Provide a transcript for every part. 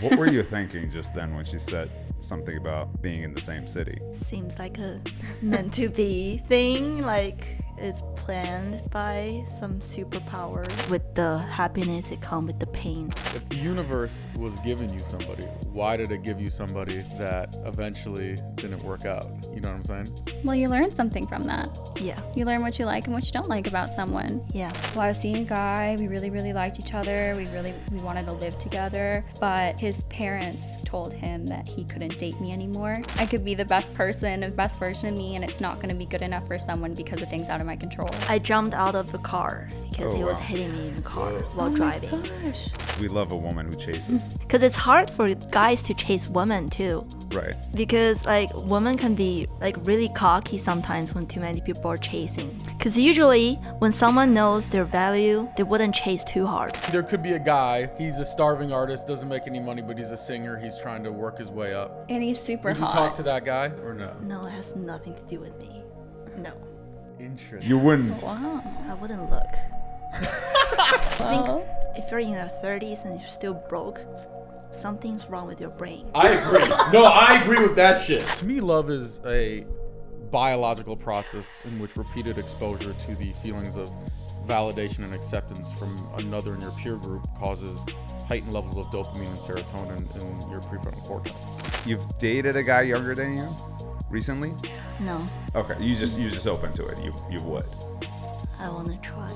What were you thinking just then when she said something about being in the same city? Seems like a meant to be thing, like it's planned by some superpower. With the happiness, it comes with the pain. If the universe was giving you somebody, why did it give you somebody that eventually didn't work out? You know what I'm saying? Well, you learn something from that. Yeah. You learn what you like and what you don't like about someone. Yeah. So I was seeing a guy, we really liked each other, we wanted to live together, but his parents told him that he couldn't date me anymore. I could be the best person, the best version of me, and it's not going to be good enough for someone because of things out of my control. I jumped out of the car because he was wow. hitting me in the car while driving. Gosh. We love a woman who chases. Because it's hard for guys to chase women too. Right. Because like women can be like really cocky sometimes when too many people are chasing. Because usually when someone knows their value, they wouldn't chase too hard. There could be a guy, he's a starving artist, doesn't make any money, but he's a singer, he's trying to work his way up. And he's super Would you hot. talk to that guy or no? No, it has nothing to do with me. No, Interesting. You wouldn't. Wow. I wouldn't look. I think Well, if you're in your 30s and you're still broke, something's wrong with your brain. I agree. No, I agree with that shit. To me, love is a biological process in which repeated exposure to the feelings of validation and acceptance from another in your peer group causes heightened levels of dopamine and serotonin in your prefrontal cortex. You've dated a guy younger than you recently? No, Okay, you just open to it. You would. I want to try.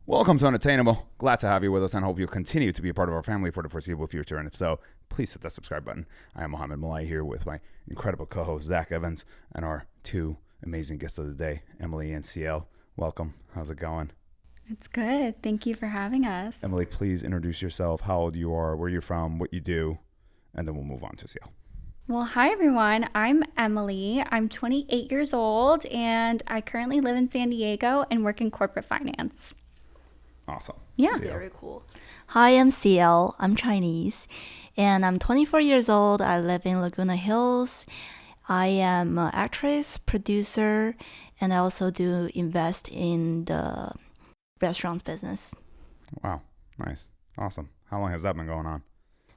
Welcome to Unattainable. Glad to have you with us and hope you'll continue to be a part of our family for the foreseeable future. And if so, please hit that subscribe button. I am Mohammed Malai here with my incredible co-host Zach Evans and our two amazing guests of the day, Emily and Ciel. Welcome. How's it going? it's good. Thank you for having us. Emily, please introduce yourself, how old you are, where you're from, what you do, and then we'll move on to Ciel. Well, hi everyone. I'm Emily. I'm 28 years old and I currently live in San Diego and work in corporate finance. Awesome. Yeah. Ciel. Very cool. Hi, I'm Ciel. I'm Chinese, and I'm 24 years old. I live in Laguna Hills. I am an actress, producer, and I also do invest in the restaurants business. Wow. Nice. Awesome. How long has that been going on?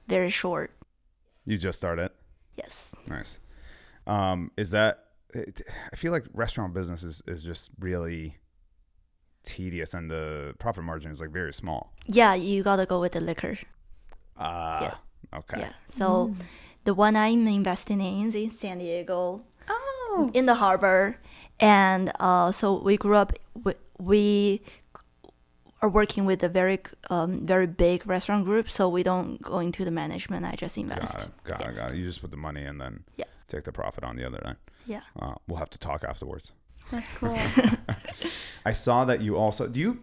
Very short. You just started? Yes. Nice. Is that, I feel like restaurant business is just really tedious and the profit margin is like very small. Yeah, you gotta go with the liquor. Yeah. Okay. Yeah. So the one I'm investing in is in San Diego, Oh, in the harbor, and so we grew up. We are working with a very big restaurant group, so we don't go into the management. I just invest. Got Yes. it. You just put the money and then Yeah. take the profit on the other end. Yeah. We'll have to talk afterwards. that's cool. I saw that you also, do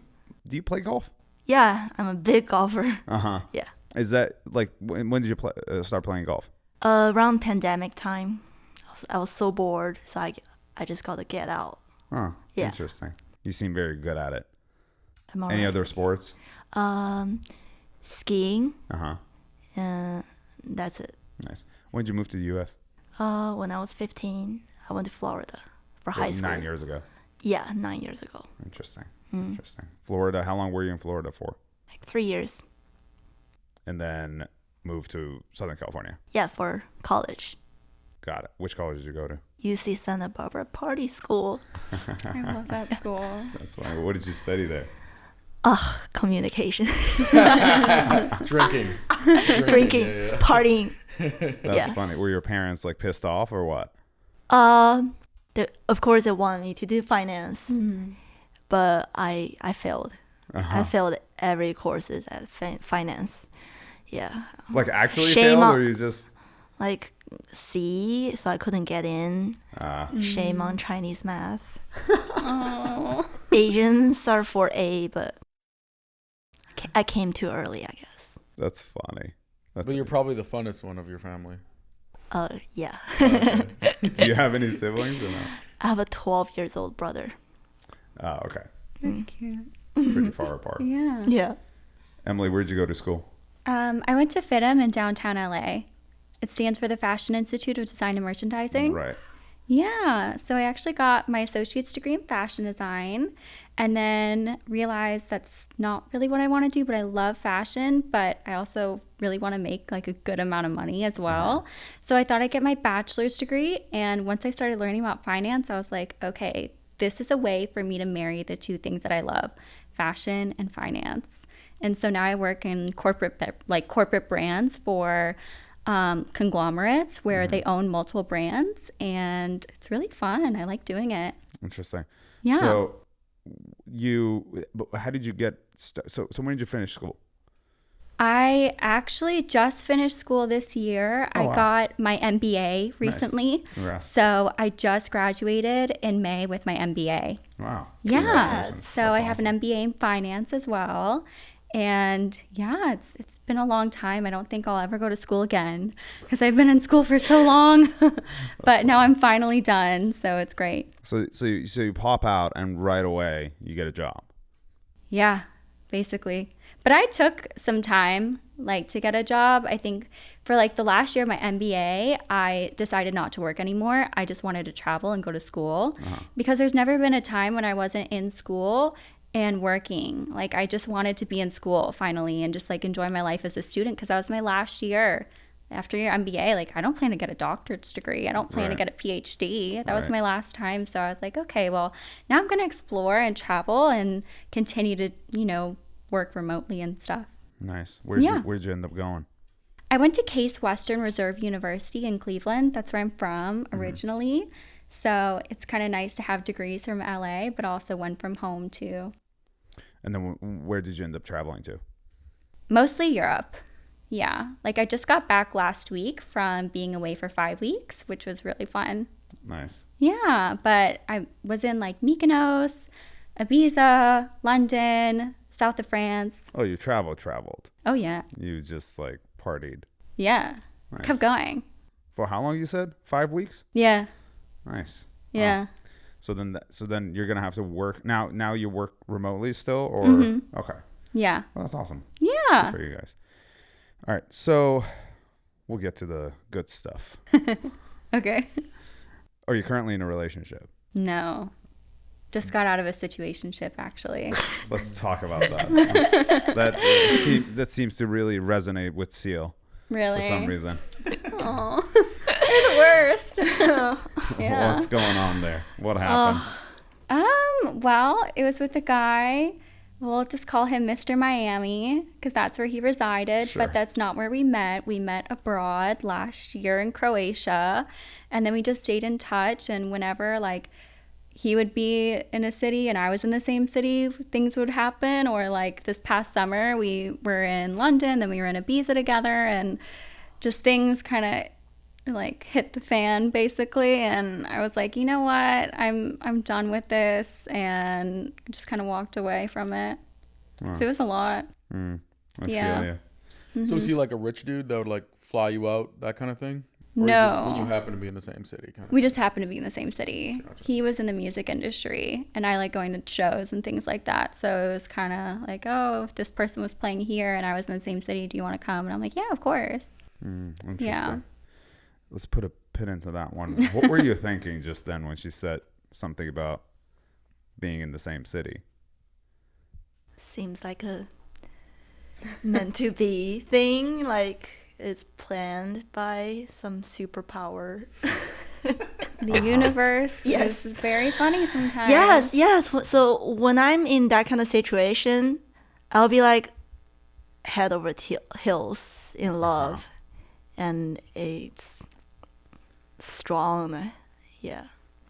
you play golf? Yeah, I'm a big golfer. Uh-huh. Yeah. Is that like, when did you start playing golf? Around pandemic time, I was so bored, so I just got to get out. Oh, Yeah. interesting. You seem very good at it. I'm all Any right. other sports? Skiing. Uh-huh. That's it. Nice. When did you move to the U.S.? When I was 15, I went to Florida for high school. 9 years ago. Yeah, 9 years ago. Interesting. Interesting. Florida, how long were you in Florida for? Like 3 years. And then moved to Southern California. Yeah, for college. Got it. Which college did you go to? UC Santa Barbara Party School. I love that school. That's fine. What did you study there? Communication. Drinking. Drinking. Yeah. Partying. That's Yeah. funny. Were your parents like pissed off or what? Of course, they wanted me to do finance, but I failed. Uh-huh. I failed every courses at finance. Yeah, Like actually Shame failed on- or you just... like C, so I couldn't get in. Shame on Chinese math. Oh. Asians are for A, but I came too early, I guess. That's funny. But you're probably the funnest one of your family. Yeah. Do you have any siblings or no? I have a 12 years old brother. Oh, okay. That's cute. Pretty far apart. Yeah. Yeah. Emily, where'd you go to school? I went to FITM in downtown LA. It stands for the Fashion Institute of Design and Merchandising. Right. Yeah, so I actually got my associate's degree in fashion design and then realized that's not really what I want to do, but I love fashion, but I also really want to make like a good amount of money as well. So I thought I'd get my bachelor's degree, and once I started learning about finance, I was like, okay, this is a way for me to marry the two things that I love, fashion and finance. And so now I work in corporate brands for conglomerates where they own multiple brands, and it's really fun. I like doing it. Interesting. Yeah. So how did you get so when did you finish school? I actually just finished school this year. Oh, I wow. got my MBA recently. Nice. Congrats. So I just graduated in May with my MBA. Wow. Yeah. Congratulations. So That's I have awesome. an MBA in finance as well. And yeah, it's been a long time. I don't think I'll ever go to school again because I've been in school for so long. But now I'm finally done, so it's great. So you pop out and right away you get a job. Yeah, basically. But I took some time like to get a job. I think for like the last year of my MBA, I decided not to work anymore. I just wanted to travel and go to school because there's never been a time when I wasn't in school and working. Like I just wanted to be in school finally and just like enjoy my life as a student because that was my last year. After your MBA, like I don't plan to get a doctorate's degree. I don't plan to get a PhD. That was my last time. So I was like, okay, well, now I'm going to explore and travel and continue to, work remotely and stuff. Nice. Where'd you end up going? I went to Case Western Reserve University in Cleveland. That's where I'm from originally. So it's kind of nice to have degrees from LA, but also one from home too. And then where did you end up traveling to? Mostly Europe. Yeah. Like I just got back last week from being away for 5 weeks, which was really fun. Nice. Yeah. But I was in like Mykonos, Ibiza, London, south of France. Oh, you traveled. Oh, yeah. You just like partied. Yeah. Nice. Kept going. For how long you said? 5 weeks? Yeah. Nice. Yeah. Wow. So then you're gonna have to work now. You work remotely still, or okay? Yeah. Well, that's awesome. Yeah. Good for you guys. All right, so we'll get to the good stuff. Okay. Are you currently in a relationship? No. Just got out of a situationship, actually. Let's talk about that. That seems to really resonate with Ciel Really? for some reason. Oh, you're the worst. Yeah. What's going on there? What happened? Well, it was with a guy. We'll just call him Mr. Miami because that's where he resided, Sure. but that's not where we met. We met abroad last year in Croatia, and then we just stayed in touch, and whenever, like, he would be in a city and I was in the same city, things would happen. Or like this past summer, we were in London, then we were in Ibiza together, and just things kind of like hit the fan basically. And I was like, you know what? I'm done with this, and just kind of walked away from it. Wow. So it was a lot. I Yeah. feel you. So is he like a rich dude that would like fly you out, that kind of thing? Or No. just when you happen to be in the same city, kind of? We just happened to be in the same city. Gotcha. He was in the music industry, and I like going to shows and things like that. So it was kind of like, oh, if this person was playing here and I was in the same city, do you want to come? And I'm like, yeah, of course. Interesting. Yeah. Let's put a pin into that one. What were you thinking just then when she said something about being in the same city? Seems like a meant to be thing, like it's planned by some superpower. The universe Yes. is very funny sometimes. Yes. So when I'm in that kind of situation, I'll be like head over heels in love, and it's strong. Yeah,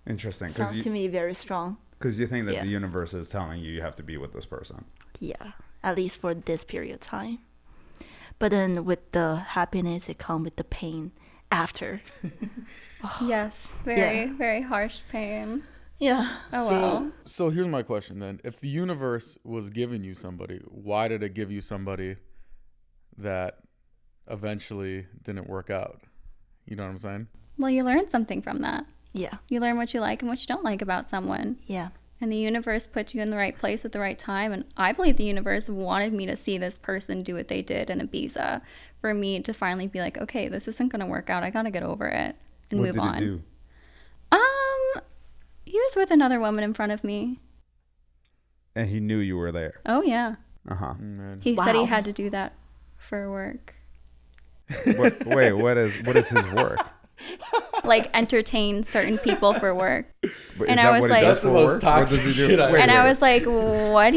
Interesting. sounds to me very strong. Because you think that Yeah. the universe is telling you have to be with this person. Yeah, at least for this period of time. But then with the happiness, it comes with the pain after. Yes. Very, Yeah. very harsh pain. Yeah. Oh, well. So here's my question then. If the universe was giving you somebody, why did it give you somebody that eventually didn't work out? You know what I'm saying? Well, you learn something from that. Yeah. You learn what you like and what you don't like about someone. Yeah. And the universe put you in the right place at the right time. And I believe the universe wanted me to see this person do what they did in Ibiza for me to finally be like, okay, this isn't going to work out. I got to get over it and What move did on. it do? He was with another woman in front of me. And he knew you were there. Oh, yeah. Uh-huh. He said he had to do that for work. Wait, what is his work? Like entertain certain people for work. And I was like, that's the most toxic shit I And I was like, what?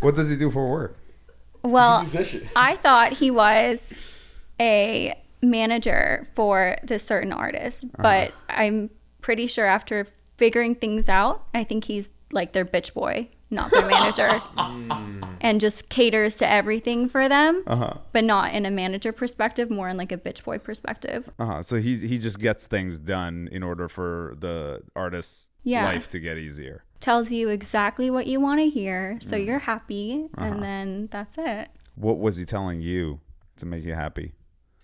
What does he do for work? Well, I thought he was a manager for this certain artist, but I'm pretty sure after figuring things out, I think he's like their bitch boy, not their manager, and just caters to everything for them, but not in a manager perspective, more in like a bitch boy perspective. So he just gets things done in order for the artist's life to get easier. Tells you exactly what you want to hear, so you're happy, and then that's it. What was he telling you to make you happy?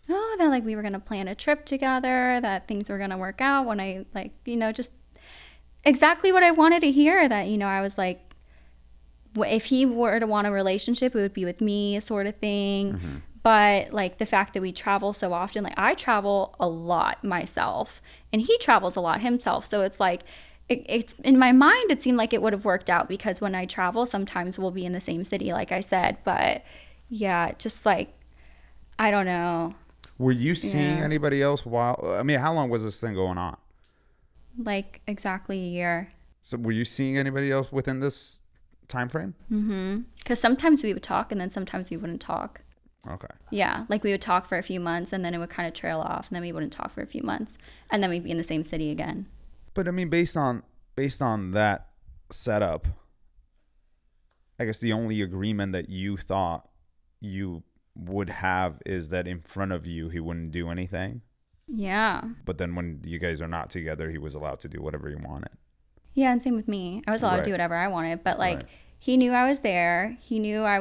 Oh, that like we were gonna plan a trip together, that things were gonna work out when I like, just exactly what I wanted to hear. That, I was like, if he were to want a relationship, it would be with me, sort of thing. But like the fact that we travel so often, like I travel a lot myself, and he travels a lot himself. So it's like, it's in my mind, it seemed like it would have worked out because when I travel, sometimes we'll be in the same city, like I said. But yeah, just like, I don't know. Were you seeing anybody else how long was this thing going on? Like exactly a year. So were you seeing anybody else within this time frame? Because sometimes we would talk and then sometimes we wouldn't talk. Okay. Yeah, like we would talk for a few months and then it would kind of trail off, and then we wouldn't talk for a few months, and then we'd be in the same city again. But I mean, based on that setup, I guess the only agreement that you thought you would have is that in front of you he wouldn't do anything. Yeah. But then when you guys are not together, he was allowed to do whatever he wanted. Yeah, and same with me. I was allowed to do whatever I wanted, but like he knew I was there. He knew I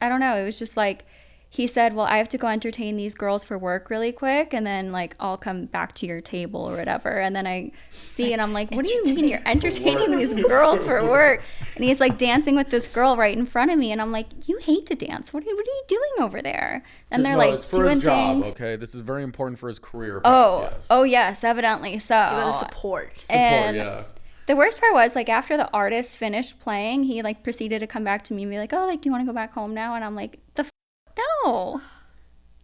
don't know, it was just like, he said, well, I have to go entertain these girls for work really quick, and then like I'll come back to your table or whatever. And then I see, and I'm like, what do you mean you're entertaining these girls for work? And he's like dancing with this girl right in front of me, and I'm like, you hate to dance. What are you doing over there? And they're like, it's for doing his job, things. okay? This is very important for his career. Oh yes, evidently so. You know, the support. Yeah. The worst part was, like, after the artist finished playing, he like proceeded to come back to me and be like, oh, like, do you want to go back home now? And I'm like, no,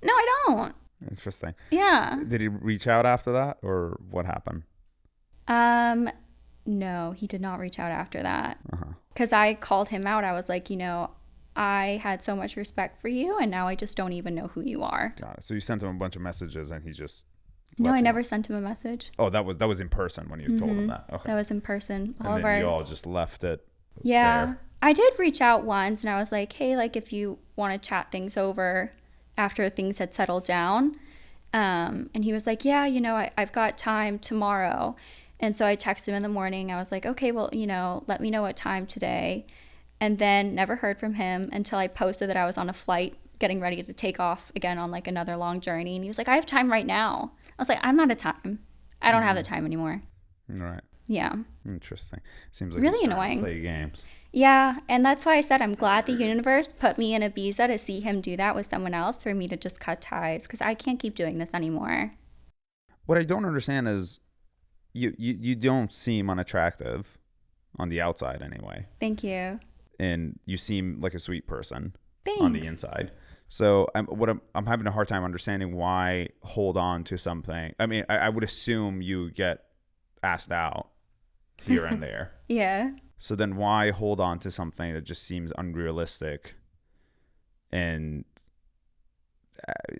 I don't. Interesting. Yeah. Did he reach out after that, or what happened? No, he did not reach out after that. Because I called him out. I was like, I had so much respect for you, and now I just don't even know who you are. Got it. So you sent him a bunch of messages, and he just No, I never sent him a message. Oh, that was in person when you told him that. Okay. That was in person. And then you all just left it. Yeah. There. I did reach out once, and I was like, hey, like, if you want to chat things over after things had settled down. And he was like, yeah, I've got time tomorrow. And so I texted him in the morning. I was like, okay, well, let me know what time today. And then never heard from him until I posted that I was on a flight getting ready to take off again on like another long journey. And he was like, I have time right now. I was like, I'm out of time. I don't have the time anymore. Right. Yeah. Interesting. Seems like really he's trying annoying. to play games. Yeah, and that's why I said I'm glad the universe put me in Ibiza to see him do that with someone else, for me to just cut ties, because I can't keep doing this anymore. What I don't understand is you don't seem unattractive on the outside anyway. Thank you. And you seem like a sweet person. Thanks. On the inside. So I'm having a hard time understanding why hold on to something. I mean, I would assume you get asked out here and there. Yeah. So then why hold on to something that just seems unrealistic? And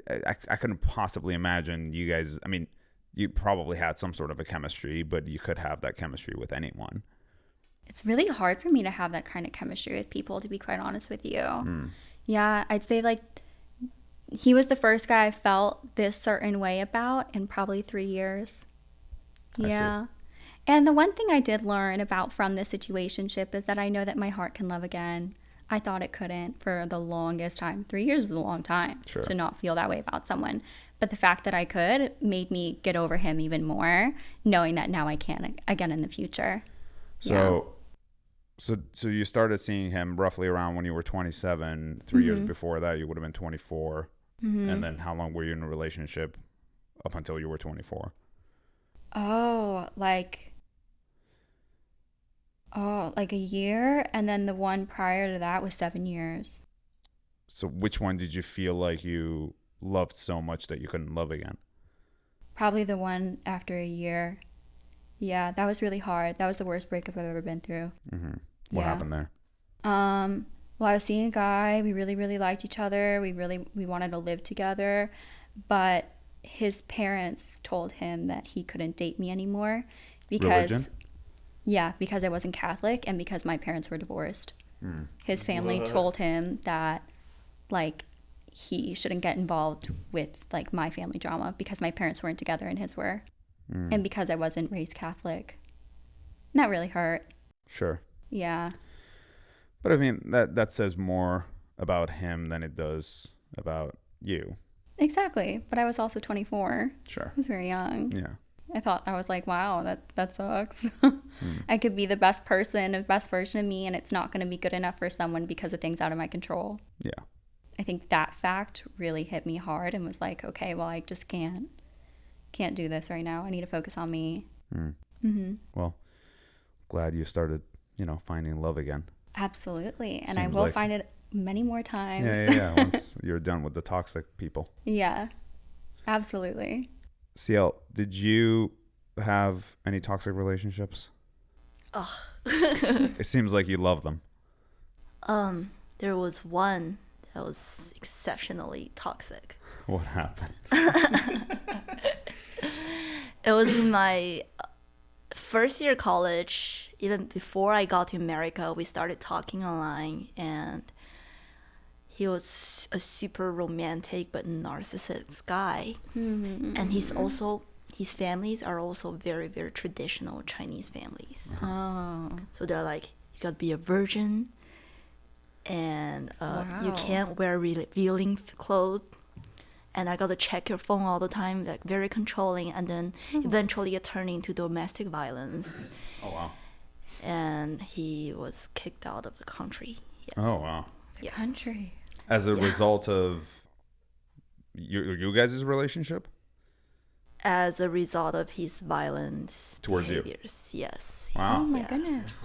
I couldn't possibly imagine you guys, I mean, you probably had some sort of a chemistry, but you could have that chemistry with anyone. It's really hard for me to have that kind of chemistry with people, to be quite honest with you. Yeah, I'd say like he was the first guy I felt this certain way about in probably 3 years. Yeah. And the one thing I did learn about from this situationship is that I know that my heart can love again. I thought it couldn't for the longest time. 3 years was a long time to not feel that way about someone. But the fact that I could made me get over him even more, knowing that now I can again in the future. So you started seeing him roughly around when you were 27. 3 years before that, you would have been 24. And then how long were you in a relationship up until you were 24? Oh, like Oh, like a year, and then the one prior to that was 7 years. So which one did you feel like you loved so much that you couldn't love again? Probably the one after a year. Yeah, that was really hard. That was the worst breakup I've ever been through. Mm-hmm. What happened there? Well, I was seeing a guy. We really, really liked each other. We wanted to live together, but his parents told him that he couldn't date me anymore because, Religion? yeah, because I wasn't Catholic and because my parents were divorced. His family told him that, like, he shouldn't get involved with, like, my family drama because my parents weren't together and his were, and because I wasn't raised Catholic. And that really hurt. Sure. Yeah. But I mean, that says more about him than it does about you. Exactly. But I was also 24. Sure. I was very young. Yeah. I was like, wow, that sucks. I could be the best person, the best version of me, and it's not going to be good enough for someone because of things out of my control. Yeah. I think that fact really hit me hard and was like, okay, well, I just can't do this right now. I need to focus on me. Well, glad you started, finding love again. Absolutely. And Seems I will like- find it many more times. Yeah. Once you're done with the toxic people. Yeah, absolutely. Ciel, did you have any toxic relationships? Ugh. It seems like you love them. There was one that was exceptionally toxic. What happened? It was in my first year college. Even before I got to America, we started talking online, and he was a super romantic but narcissistic guy. And his families are also very, very traditional Chinese families. Oh. So they're like, you gotta be a virgin, and you Wow. can't wear revealing clothes. And I gotta check your phone all the time, like very controlling. And then eventually it turned into domestic violence. Oh, wow. And he was kicked out of the country. Yeah. Oh, wow. The country. As a result of you guys' relationship? As a result of his violent Towards you. behaviors. Yes. Wow. Oh my Yeah. goodness.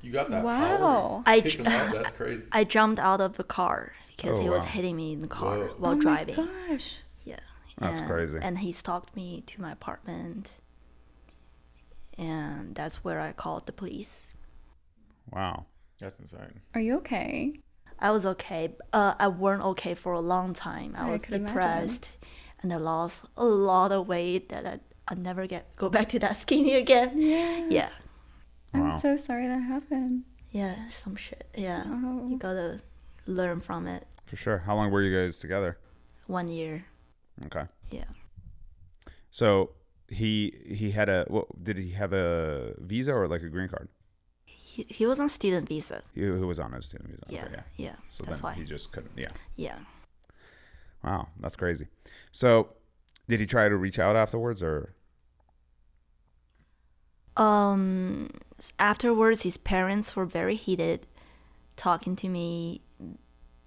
You got that Wow. power. I Kick him out. That's crazy. I jumped out of the car because Oh, he was wow. hitting me in the car Whoa. while Oh driving. my gosh. Yeah. That's crazy. And he stalked me to my apartment. And that's where I called the police. Wow. That's insane. Are you okay? I was okay. I weren't okay for a long time. I I was could imagine. depressed. And I lost a lot of weight that I'll never go back to that skinny again. Yeah. Yeah. Wow. I'm so sorry that happened. Yeah, some shit. Yeah. Oh. You gotta learn from it. For sure. How long were you guys together? 1 year. Okay. Yeah. So he had did he have a visa or like a green card? He was on student visa. He was on a student visa. Yeah. Okay, Yeah. So that's then why. he just couldn't. Yeah. Yeah. Wow. That's crazy. So did he try to reach out afterwards or? Afterwards, his parents were very heated, talking to me.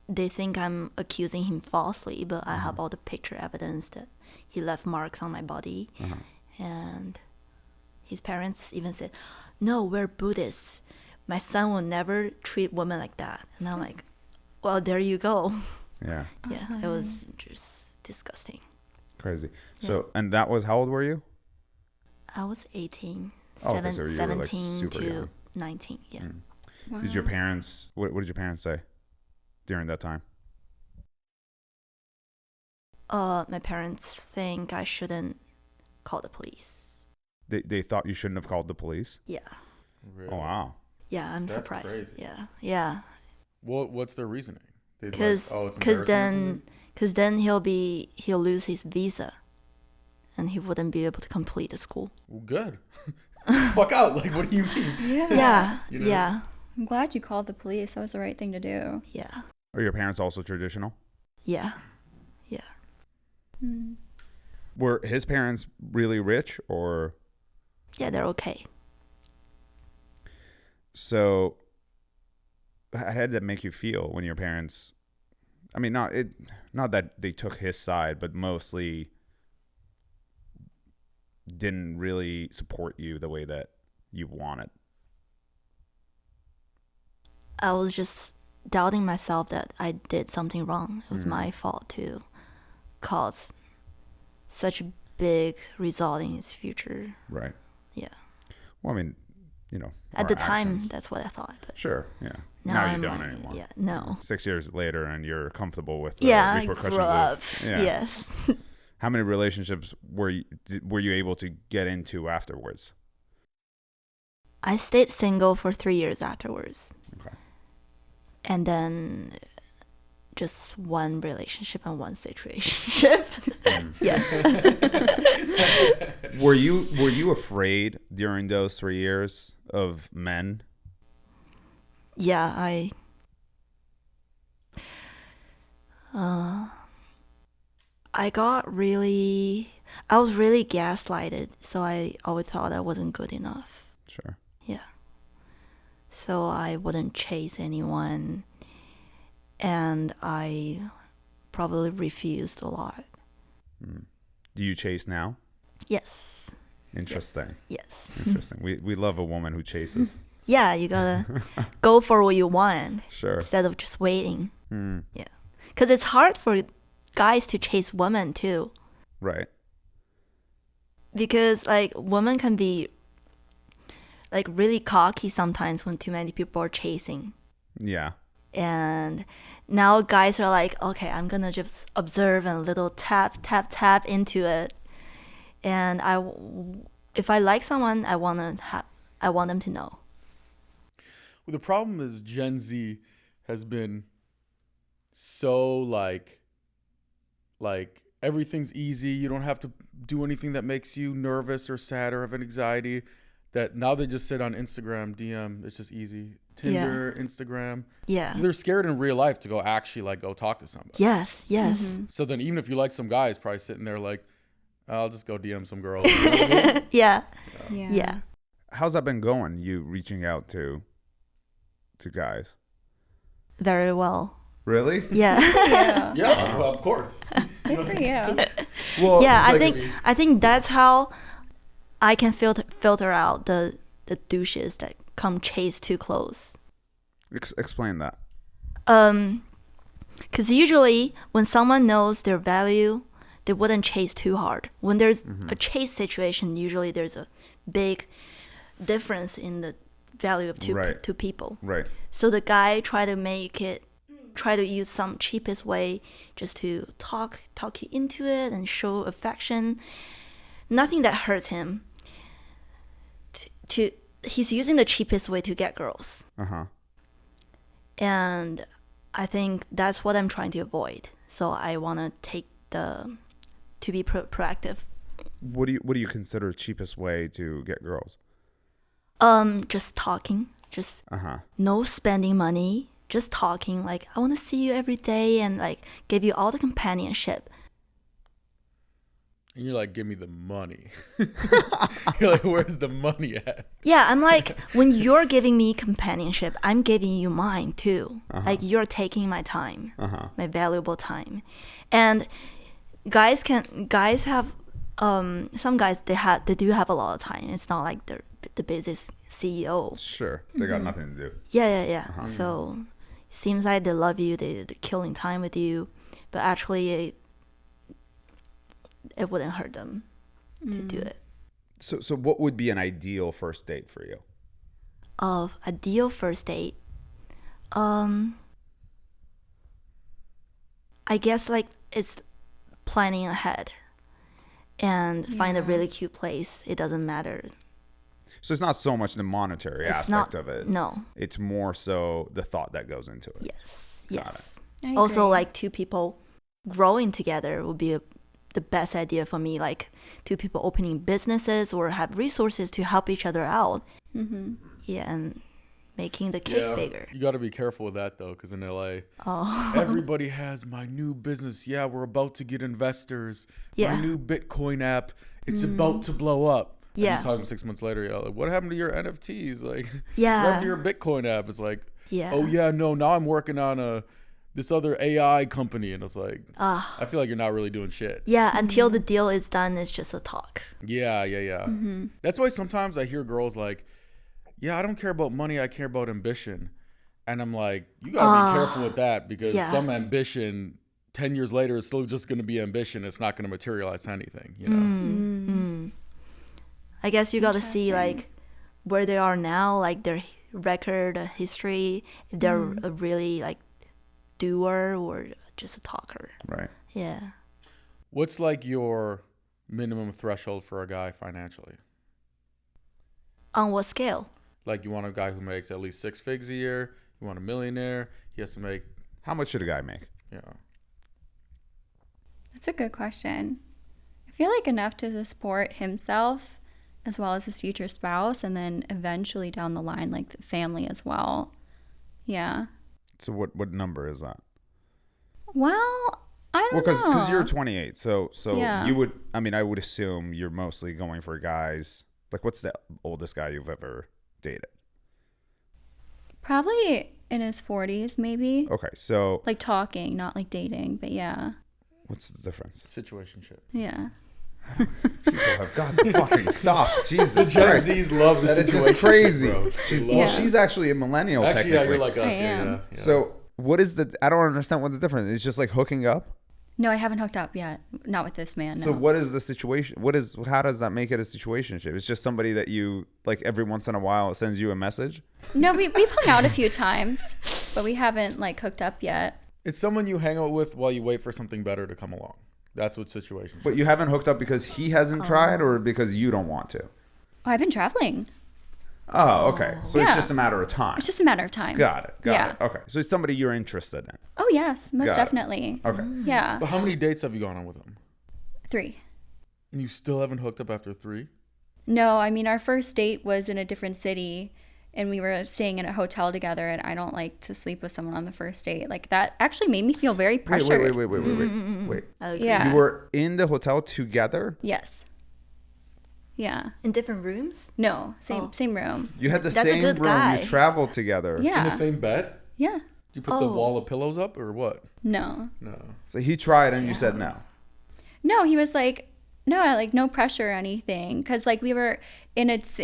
They think I'm accusing him falsely, but I have all the picture evidence that he left marks on my body. And his parents even said, "No, we're Buddhists. My son will never treat women like that." And I'm like, well, there you go. Yeah. Yeah, it was just disgusting. Crazy. So, and that was, how old were you? I was 18, Oh, okay, so you were, like, 17 super to young. 19, yeah. Wow. Did your parents, what did your parents say during that time? My parents think I shouldn't call the police. They thought you shouldn't have called the police? Yeah. Really? Oh, wow. Yeah, I'm That's surprised. crazy. Yeah. Yeah. What's their reasoning? They'd Cuz it's cuz embarrassing then he'll lose his visa and he wouldn't be able to complete the school. or something? Well, good. Fuck out. Like, what do you mean? Yeah. Yeah. You know? Yeah. I'm glad you called the police. That was the right thing to do. Yeah. Are your parents also traditional? Yeah. Yeah. Mm. Were his parents really rich or? Yeah, they're okay. So how did that make you feel when your parents, I mean, not that they took his side, but mostly didn't really support you the way that you wanted? I was just doubting myself that I did something wrong. It was my fault to cause such a big result in his future. Right. Yeah. Well, I mean, At the time, actions. that's what I thought. But Sure, yeah. now you I'm don't like, anymore. Yeah, no. 6 years later, and you're comfortable with the Yeah, I repercussions grew up. yeah. Yes. How many relationships were you able to get into afterwards? I stayed single for 3 years afterwards. Okay. And then just one relationship and one situationship. Yeah. Were you afraid during those 3 years of men? Yeah, I was really gaslighted, so I always thought I wasn't good enough. Sure. Yeah. So I wouldn't chase anyone, and I probably refused a lot. Do you chase now? Yes. Interesting. Yes. Interesting. We love a woman who chases. Yeah, you gotta go for what you want Sure. instead of just waiting. Yeah. Because it's hard for guys to chase women too. Right. Because like women can be like really cocky sometimes when too many people are chasing. Yeah. And now guys are like, okay, I'm gonna just observe and a little tap into it. And if I like someone, I want them to know. Well, the problem is Gen Z has been so like everything's easy. You don't have to do anything that makes you nervous or sad or have an anxiety. That now they just sit on Instagram, DM. It's just easy. Tinder, Instagram. Yeah. So they're scared in real life to go actually go talk to somebody. Yes. So then even if you like some guys, probably sitting there like, I'll just go DM some girls. You know what I mean? Yeah. How's that been going? You reaching out to guys? Very well. Really? Yeah. Yeah. Yeah, well, of course. Good for you. Well, Yeah, like I think that's how I can filter out the douches that come chase too close. Explain that. Because usually when someone knows their value, they wouldn't chase too hard. When there's a chase situation, usually there's a big difference in the value of two people. Right. So the guy try to use some cheapest way just to talk you into it and show affection. Nothing that hurts him. He's using the cheapest way to get girls. And I think that's what I'm trying to avoid. So I want to be proactive. What do you consider cheapest way to get girls? Just talking. Just Uh-huh. no spending money. Just talking. Like, I want to see you every day and like give you all the companionship. And you're like, give me the money. You're like, where's the money at? Yeah, I'm like, when you're giving me companionship, I'm giving you mine too. Like, you're taking my time, my valuable time. And guys have, some guys, they do have a lot of time. It's not like they're the business CEO. Sure. They got nothing to do. Yeah. So, seems like they love you, they're killing time with you, but actually it wouldn't hurt them to do it. So what would be an ideal first date for you? Ideal first date, I guess like it's planning ahead and find a really cute place. It doesn't matter. So it's not so much the monetary aspect of it. No. It's more so the thought that goes into it. Yes. I Also, agree. like two people growing together would be the best idea for me. Like two people opening businesses or have resources to help each other out. Yeah, and making the cake bigger. You got to be careful with that though, because in LA, Oh. everybody has my new business. Yeah, we're about to get investors. Yeah. My new Bitcoin app. It's about to blow up. And Yeah. you talk 6 months later, you're like, what happened to your NFTs? Like, Yeah. what happened to your Bitcoin app? It's like, Yeah. oh yeah, no, now I'm working on this other AI company, and it's like, I feel like you're not really doing shit. Yeah, until the deal is done, it's just a talk. Yeah. That's why sometimes I hear girls like, yeah, I don't care about money, I care about ambition. And I'm like, you gotta be careful with that, because Yeah. some ambition 10 years later is still just gonna be ambition. It's not gonna materialize to anything, you know? I guess you got to see like where they are now, like their record history, if they're a really like doer or just a talker. Right. Yeah. What's like your minimum threshold for a guy financially? On what scale? Like, you want a guy who makes at least 6 figures a year. You want a millionaire. He has to make, How much should a guy make? That's a good question. I feel like enough to support himself as well as his future spouse, and then eventually down the line, like the family as well. Yeah. So what number is that? Well, I don't know. Because you're 28, so Yeah. you would. I mean, I would assume you're mostly going for guys. Like, what's the oldest guy you've ever dated? Probably in his 40s, maybe. Okay, so Like talking, not like dating, but yeah. what's the difference? situationship. Yeah. People have got to fucking stop. Jesus The Gen Christ. Zs love the That is situation. just crazy. Bro. Yeah. She's actually a millennial, Actually, yeah, technically. you're like us. I Yeah, am. yeah. So what is the? I don't understand what the difference is. It's just like hooking up. No, I haven't hooked up yet. Not with this man. No. So what is the situation? How does that make it a situationship? It's just somebody that you like every once in a while sends you a message. No, we've hung out a few times, but we haven't like hooked up yet. It's someone you hang out with while you wait for something better to come along. That's what situationship. But you haven't hooked up because he hasn't tried, or because you don't want to. Oh, I've been traveling. Oh, okay. So it's Yeah. just a matter of time. It's just a matter of time. Got it. Got Yeah. it. Okay. So it's somebody you're interested in. Oh yes, most Got it. definitely. Okay. Yeah. But how many dates have you gone on with him? 3. And you still haven't hooked up after 3? No, I mean our first date was in a different city, and we were staying in a hotel together. And I don't like to sleep with someone on the first date. Like that actually made me feel very pressured. Wait. Yeah. You were in the hotel together? Yes. Yeah. In different rooms? No, same room. You had the That's a same good room. guy. You traveled together. Yeah. In the same bed? Yeah. Did you put the wall of pillows up or what? No. No. So he tried and you said no. No, he was like, no, like no pressure or anything, because like we were in Vegas,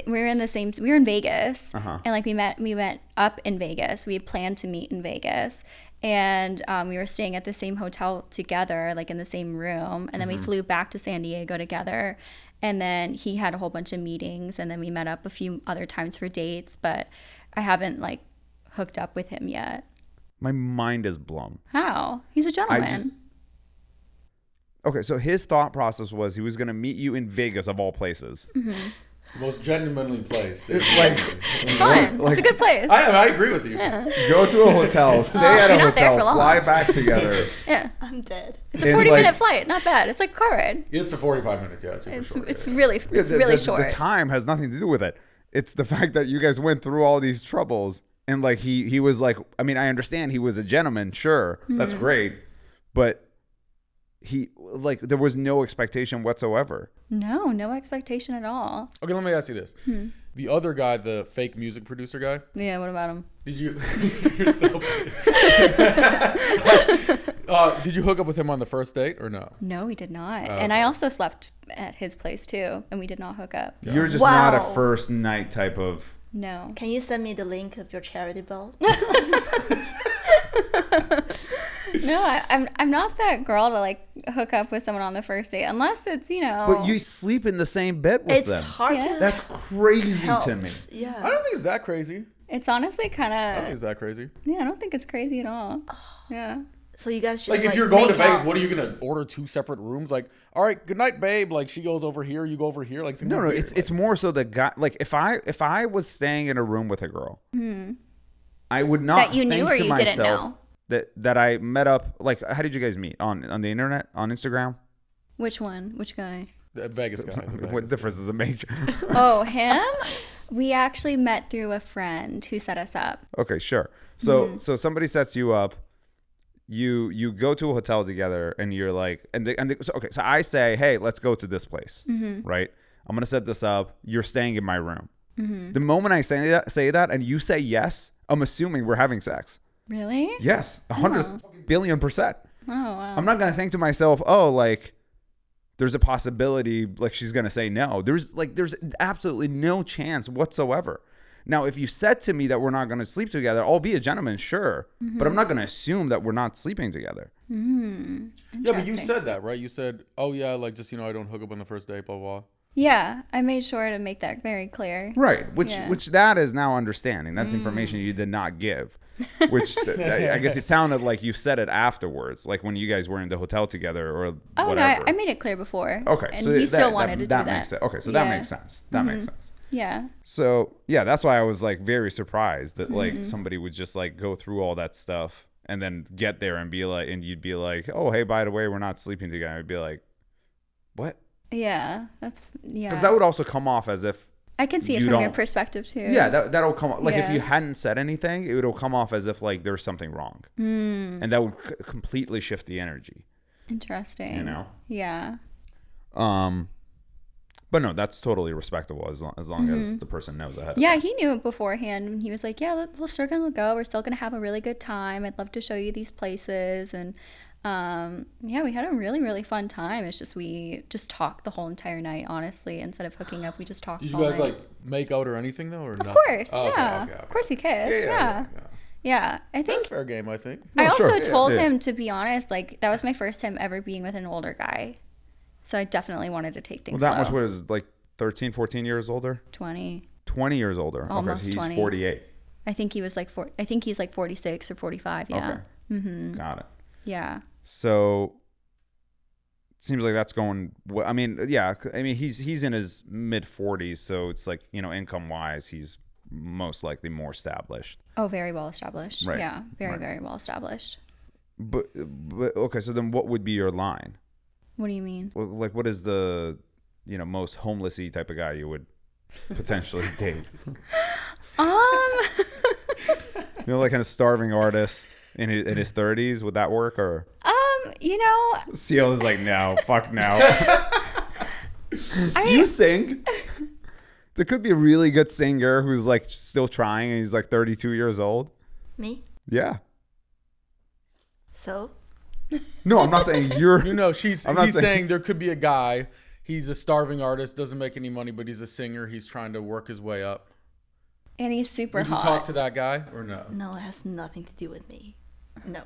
and like we met up in Vegas. We had planned to meet in Vegas, and we were staying at the same hotel together, like in the same room, and then we flew back to San Diego together, and then he had a whole bunch of meetings, and then we met up a few other times for dates, but I haven't like hooked up with him yet. My mind is blown. How? He's a gentleman. Okay, so his thought process was he was going to meet you in Vegas, of all places. The most genuinely placed. Like, Fun. It's a good place. I agree with you. go to a hotel, stay at a You're not there hotel, for long. fly back together. Yeah. I'm dead. It's a And, 40-minute like- flight. Not bad. It's like a car ride. It's a 45 minutes, yeah. It's super short. It's yeah. really Yeah, it's really the short. time has nothing to do with it. It's the fact that you guys went through all these troubles, and like he was like, I mean, I understand he was a gentleman, sure, that's great, but he like there was no expectation whatsoever. No expectation at all. Okay, let me ask you this. The other guy, the fake music producer guy, Yeah, what about him? did you you're so did you hook up with him on the first date or no? No, we did not. Oh, And I okay. also slept at his place too, and we did not hook up. You're just not a Wow. first night type of. No. Can you send me the link of your charity belt? No, I'm not that girl to like hook up with someone on the first date unless it's, But you sleep in the same bed with It's them. hard Yeah. to That's crazy help. to me. I Yeah. don't think it's that crazy. It's honestly kind I don't think of it's that crazy. yeah, I don't think it's crazy at all. Yeah. So you guys just Like, if you're going to make Vegas, out. what are you gonna order 2 separate rooms? Like, all right, good night, babe. Like, she goes over here, you go over here. Like, No, it's more so that guy. Like if I was staying in a room with a girl, I would not That you think knew or to you myself didn't know? that I met up. Like, how did you guys meet on the internet, on Instagram? Which one? Which guy? the Vegas guy. the Vegas What difference does it make? Oh, him? We actually met through a friend who set us up. Okay, sure. So somebody sets you up. You go to a hotel together, and you're like, so I say, hey, let's go to this place, right? I'm gonna set this up. You're staying in my room. The moment I say that, and you say yes, I'm assuming we're having sex. Really? Yes, 100 billion%. Oh, wow. I'm not gonna think to myself, oh, like there's a possibility like she's gonna say no. There's absolutely no chance whatsoever. Now, if you said to me that we're not going to sleep together, I'll be a gentleman, sure. But I'm not going to assume that we're not sleeping together. Yeah, but you said that, right? You said, oh, yeah, like, just, I don't hook up on the first date, blah, blah. Yeah, I made sure to make that very clear. Right, which that is now understanding. That's information you did not give. Which I guess it sounded like you said it afterwards, like when you guys were in the hotel together or whatever. No, I made it clear before. Okay, and so he still wanted to do that. Makes sense. Okay, so that makes sense. That makes sense. Yeah. So yeah, that's why I was like very surprised that like somebody would just like go through all that stuff and then get there and be like, and you'd be like, oh hey, by the way, we're not sleeping together. I'd be like, what? Yeah, because that would also come off as if I can see it from your perspective too. Yeah, that'll come off like if you hadn't said anything, it would come off as if like there's something wrong, and that would completely shift the energy. Interesting. Yeah. But no, that's totally respectable as long as the person knows ahead. Yeah, he knew it beforehand, and he was like, "Yeah, we're still gonna go. We're still gonna have a really good time. I'd love to show you these places." And yeah, we had a really, really fun time. It's just we just talked the whole entire night. Honestly, instead of hooking up, we just talked. Did you guys like make out or anything though, or of no? course, oh, yeah. Okay. Of course, we kissed. Yeah. I think that's fair game. I think. I also told him, to be honest, like that was my first time ever being with an older guy. So I definitely wanted to take things slow. That slow. much was like 13, 14 years older? 20. 20 years older. Almost okay, so he's 20. 48. I think he was like I think he's like 46 or 45, yeah. Okay. Got it. Yeah. So seems like that's going I mean, yeah, I mean he's in his mid 40s, so it's like, income wise, he's most likely more established. Oh, very well established. Right. Yeah, very well established. But okay, so then what would be your line? What do you mean? Like, what is the, most homelessy type of guy you would potentially date? Like a starving artist in his 30s, would that work? Or Ciel is like, no, fuck no. I, You sing. There could be a really good singer who's like still trying, and he's like 32 years old. Me? Yeah. So? No, I'm not saying you're. He's saying there could be a guy. He's a starving artist, doesn't make any money, but he's a singer. He's trying to work his way up. And he's super hot. Would you talk to that guy or no? No, it has nothing to do with me. No.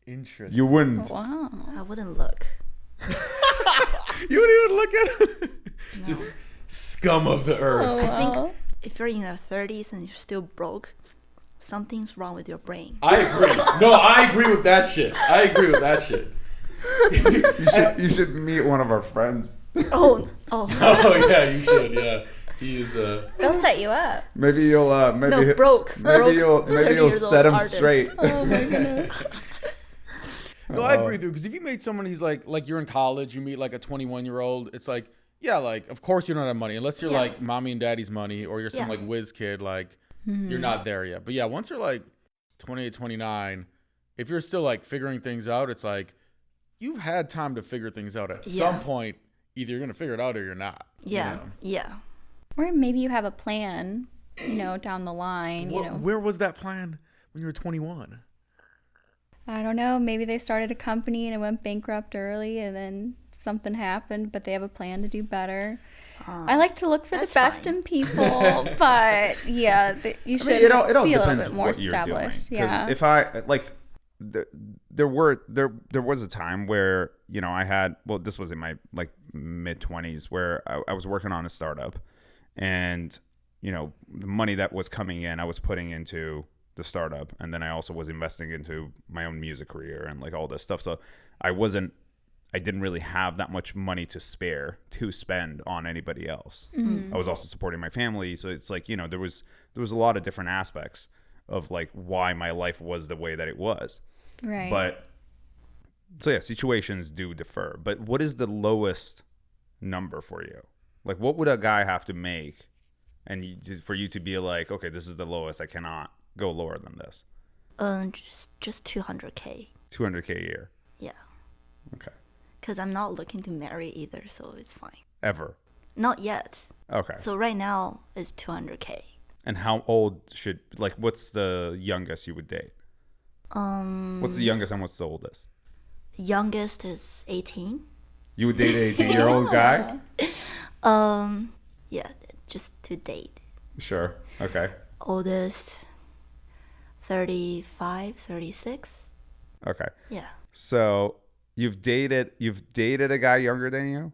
Interesting. You wouldn't. Wow. I wouldn't look. You wouldn't even look at him? No. Just scum of the earth. Oh, I wow. think if you're in your 30s and you're still broke, something's wrong with your brain. I agree. No, I agree with that shit. You should meet one of our friends. Oh. Oh yeah, you should. Yeah, he is. They'll set you up. Maybe you'll broke. Maybe you'll set him artist. straight. Oh my goodness. No, I agree with you, because if you meet someone who's like you're in college, you meet like a 21-year-old, it's like, yeah, like of course you don't have money unless you're like mommy and daddy's money, or you're some like whiz kid, like you're not there yet. But yeah, once you're like 28, 29, if you're still like figuring things out, it's like you've had time to figure things out. At some point, either you're gonna figure it out or you're not. Yeah. Or maybe you have a plan, down the line. Where was that plan when you were 21? I don't know. Maybe they started a company and it went bankrupt early, and then something happened, but they have a plan to do better. I like to look for the best in people, but yeah, you should be a little bit more established. Yeah. Because if I like, there was a time where I had, this was in my like mid 20s, where I was working on a startup, and the money that was coming in, I was putting into the startup, and then I also was investing into my own music career and like all this stuff. So I didn't really have that much money to spend on anybody else. I was also supporting my family, so it's like there was a lot of different aspects of like why my life was the way that it was. Right. But so yeah, situations do differ. But what is the lowest number for you? Like, what would a guy have to make, and for you to be like, okay, this is the lowest, I cannot go lower than this? Just 200K. 200K a year. Yeah. Okay. Because I'm not looking to marry either, so it's fine. Ever? Not yet. Okay. So right now it's 200K. And how old what's the youngest you would date? What's the youngest and what's the oldest? Youngest is 18. You would date an 18-year-old guy? Yeah, just to date. Sure. Okay. Oldest 35, 36. Okay. Yeah. So you've dated a guy younger than you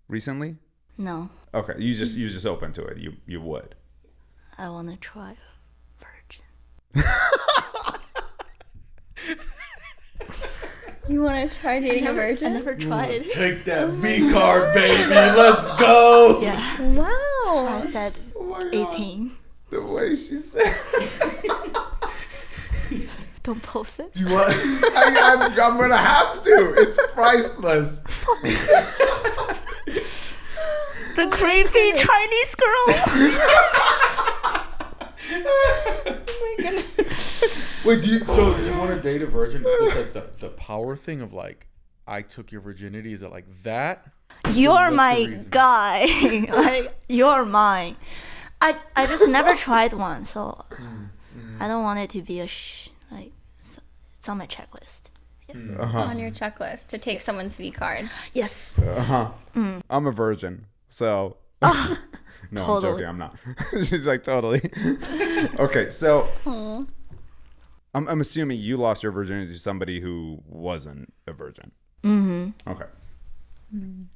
recently? No, Okay. You just open to it. You would. I want to try a virgin. You want to try dating a I virgin? never tried. Take that V card, baby. Let's go. Yeah. So Wow. I said Oh my God. 18. The way she said. Don't post it. Do you want? I'm gonna have to. It's priceless. The creepy Chinese girl. Oh my goodness. Wait, do you want to date a virgin? Because it's like the power thing of like, I took your virginity. Is it like that? You're What's the my reason? guy. Like, you're mine. I just never tried one, so I don't want it to be it's on my checklist. On your checklist to take someone's V card. Yes. I'm a virgin, so. No, I'm Totally. joking. I'm not. She's like, totally. Okay, so I'm assuming you lost your virginity to somebody who wasn't a virgin. Mm-hmm. Okay.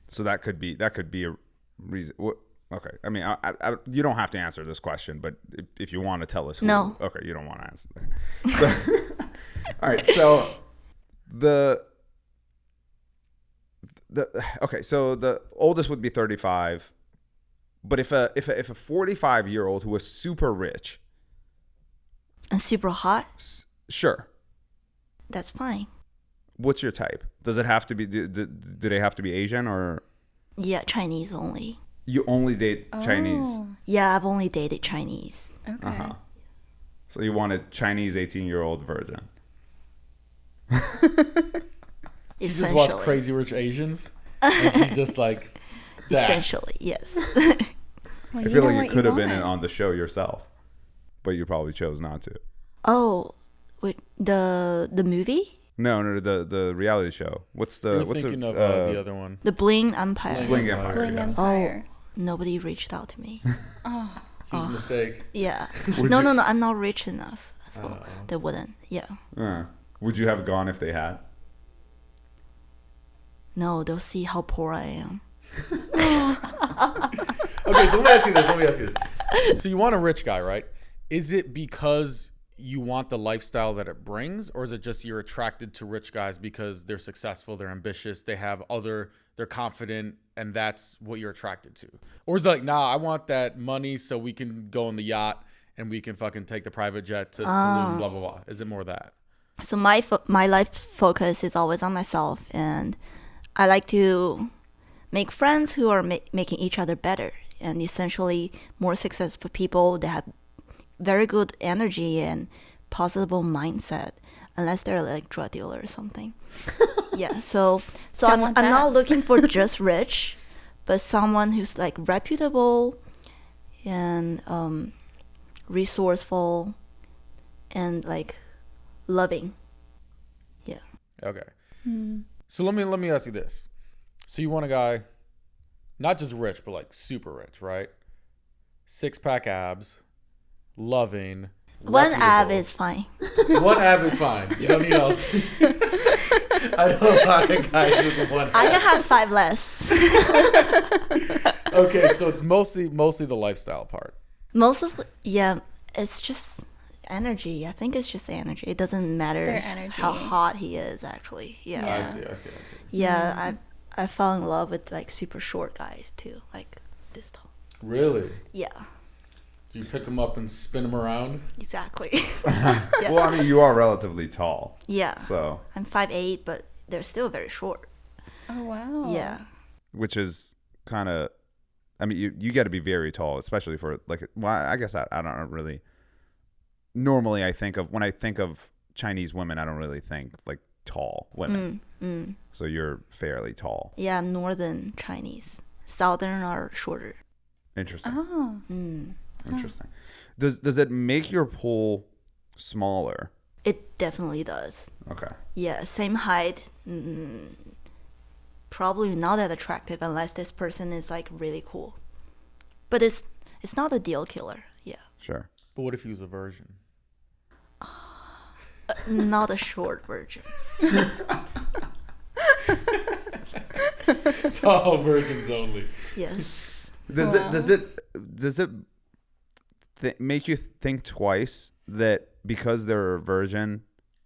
So that could be a reason. Okay. I mean, you don't have to answer this question, but if you want to tell us who. No. Okay, you don't want to answer. Okay. So, all right. So so the oldest would be 35. But if a 45-year-old who was super rich, And super hot, sure. that's fine. What's your type? Does it have to be? Do they have to be Asian, or Yeah, Chinese only. you only date Chinese? Oh, Yeah, I've only dated Chinese. okay. So you want a Chinese 18-year-old virgin? She just watched Essentially. Crazy Rich Asians, and she's just like that. Essentially, yes. Well, I feel like know you what could have been want. on the show yourself, but you probably chose not to. Oh, wait, the movie? No, the reality show. What's You're what's thinking of the other one. The Bling Empire. Bling Empire? Bling yeah. Empire. Nobody reached out to me. Huge mistake. Yeah. Would No, you- no, I'm not rich enough. So they wouldn't. Yeah. Would you have gone if they had? No, they'll see how poor I am. Okay, so let me ask you this. So you want a rich guy, right? Is it because you want the lifestyle that it brings, or is it just you're attracted to rich guys because they're successful, they're ambitious, they're confident, and that's what you're attracted to? Or is it like, nah, I want that money so we can go on the yacht and we can fucking take the private jet to Tulum, blah, blah, blah. Is it more that? So my life focus is always on myself, and I like to make friends who are making each other better, and essentially more successful people that have very good energy and positive mindset, unless they're like drug dealer or something. Yeah, so Don't I'm want not that. looking for just rich, but someone who's like reputable and resourceful and like loving. Yeah. Okay. So let me ask you this. So you want a guy, not just rich, but like super rich, right? 6-pack abs, loving. One ab reputable. is fine. One ab is fine. You don't need else. I know a lot of guys with one ab. I can have 5 less. Okay, so it's mostly the lifestyle part. It's just energy. I think it's just energy. It doesn't matter Their energy. how hot he is actually. Yeah. Yeah. I see. Yeah, I fell in love with like super short guys too, like this tall. Really? Yeah, Do you pick them up and spin them around? exactly. Well, I mean, you are relatively tall, Yeah. so I'm 5'8", but they're still very short. Oh, wow. Yeah. which is kind of, I mean, you got to be very tall, especially for like. Well, I guess I don't really. Normally, when I think of Chinese women, I don't really think like tall women. So you're fairly tall. Yeah, I'm northern Chinese. Southern are shorter. Interesting. Oh. Interesting. Does it make your pool smaller? It definitely does. Okay. Yeah, same height. Probably not that attractive unless this person is like really cool. But it's not a deal killer. Yeah. Sure. But what if he was a virgin? Not a short version. Tall virgins only. Yes. Does it make you think twice that because they're a virgin,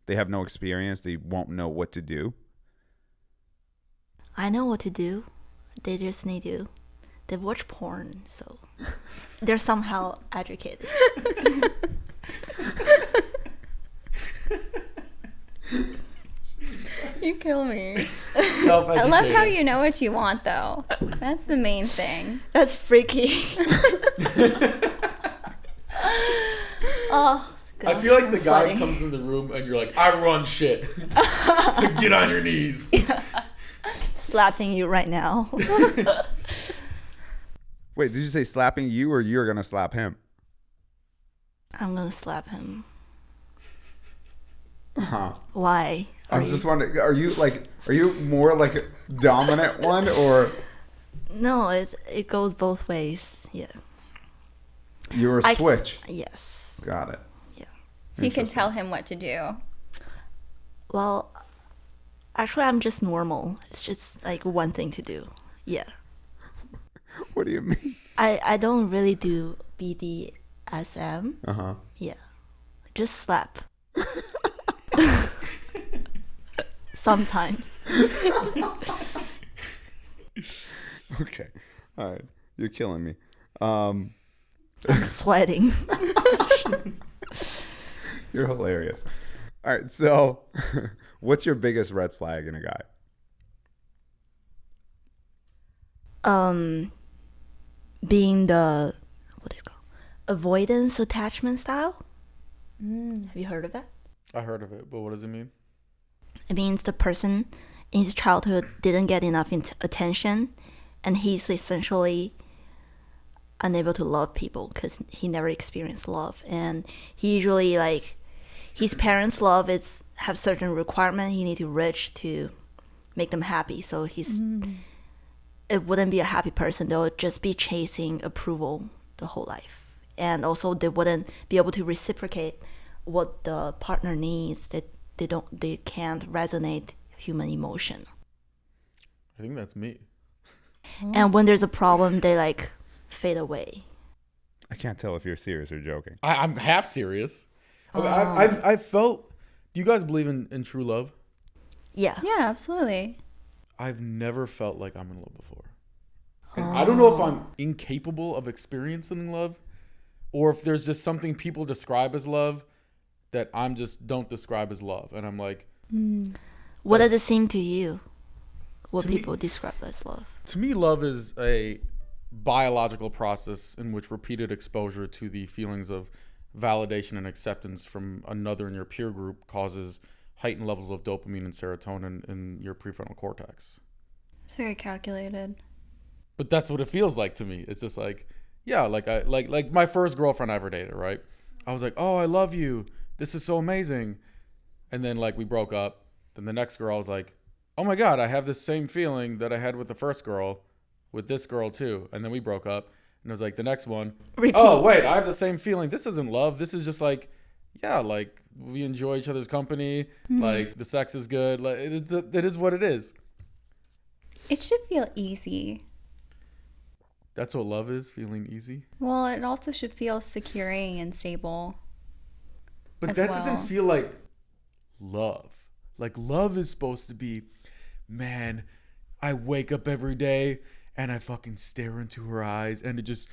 they have no experience, they won't know what to do? I know what to do. They just need to. They watch porn, so they're somehow educated. You kill me. Self-educated. I love how you know what you want, though. That's the main thing. That's freaky. Oh, God, I feel like I'm the guy sweating. comes in the room and you're like, I run shit. Get on your knees. Slapping you right now. Wait, did you say slapping you or you're going to slap him? I'm gonna slap him. Uh-huh. Why? I'm just wondering, are you more like a dominant one or? No, it goes both ways. Yeah. You're a switch. Yes. Got it. Yeah. So you can tell him what to do. Well, actually, I'm just normal. It's just like one thing to do. Yeah. What do you mean? I don't really do BDSM. Uh-huh. Yeah. Just slap. Sometimes. Okay. All right. You're killing me. I'm sweating. You're hilarious. All right. So what's your biggest red flag in a guy? Being the, what is it called? Avoidance attachment style. Have you heard of it? I heard of it, but what does it mean? It means the person in his childhood didn't get enough attention, and he's essentially unable to love people because he never experienced love. And he usually, like, his parents' love have certain requirements he need to reach to make them happy. So it wouldn't be a happy person. They'll just be chasing approval the whole life. And also they wouldn't be able to reciprocate what the partner needs. That they can't resonate human emotion. I think that's me. And when there's a problem, they like fade away. I can't tell if you're serious or joking. I'm half serious. Okay, I felt. Do you guys believe in true love? Yeah. Yeah, absolutely. I've never felt like I'm in love before. And I don't know if I'm incapable of experiencing love, or if there's just something people describe as love that I'm just don't describe as love. And I'm like, What does it seem to you? What To me- people describe as love? to me, love is a biological process in which repeated exposure to the feelings of validation and acceptance from another in your peer group causes heightened levels of dopamine and serotonin in your prefrontal cortex. It's very calculated. But that's what it feels like to me. It's just like, yeah, like my first girlfriend I ever dated, right? I was like, oh, I love you. This is so amazing. And then like we broke up. Then the next girl, I was like, oh my God, I have this same feeling that I had with the first girl with this girl too. And then we broke up. And I was like, the next one, Repeat. oh wait, I have the same feeling. This isn't love. This is just like, yeah, like we enjoy each other's company. Like the sex is good. Like it is what it is. It should feel easy. That's what love is, feeling easy. Well, it also should feel securing and stable. But as that well. doesn't feel like love. Like love is supposed to be, man, I wake up every day and I fucking stare into her eyes and it just,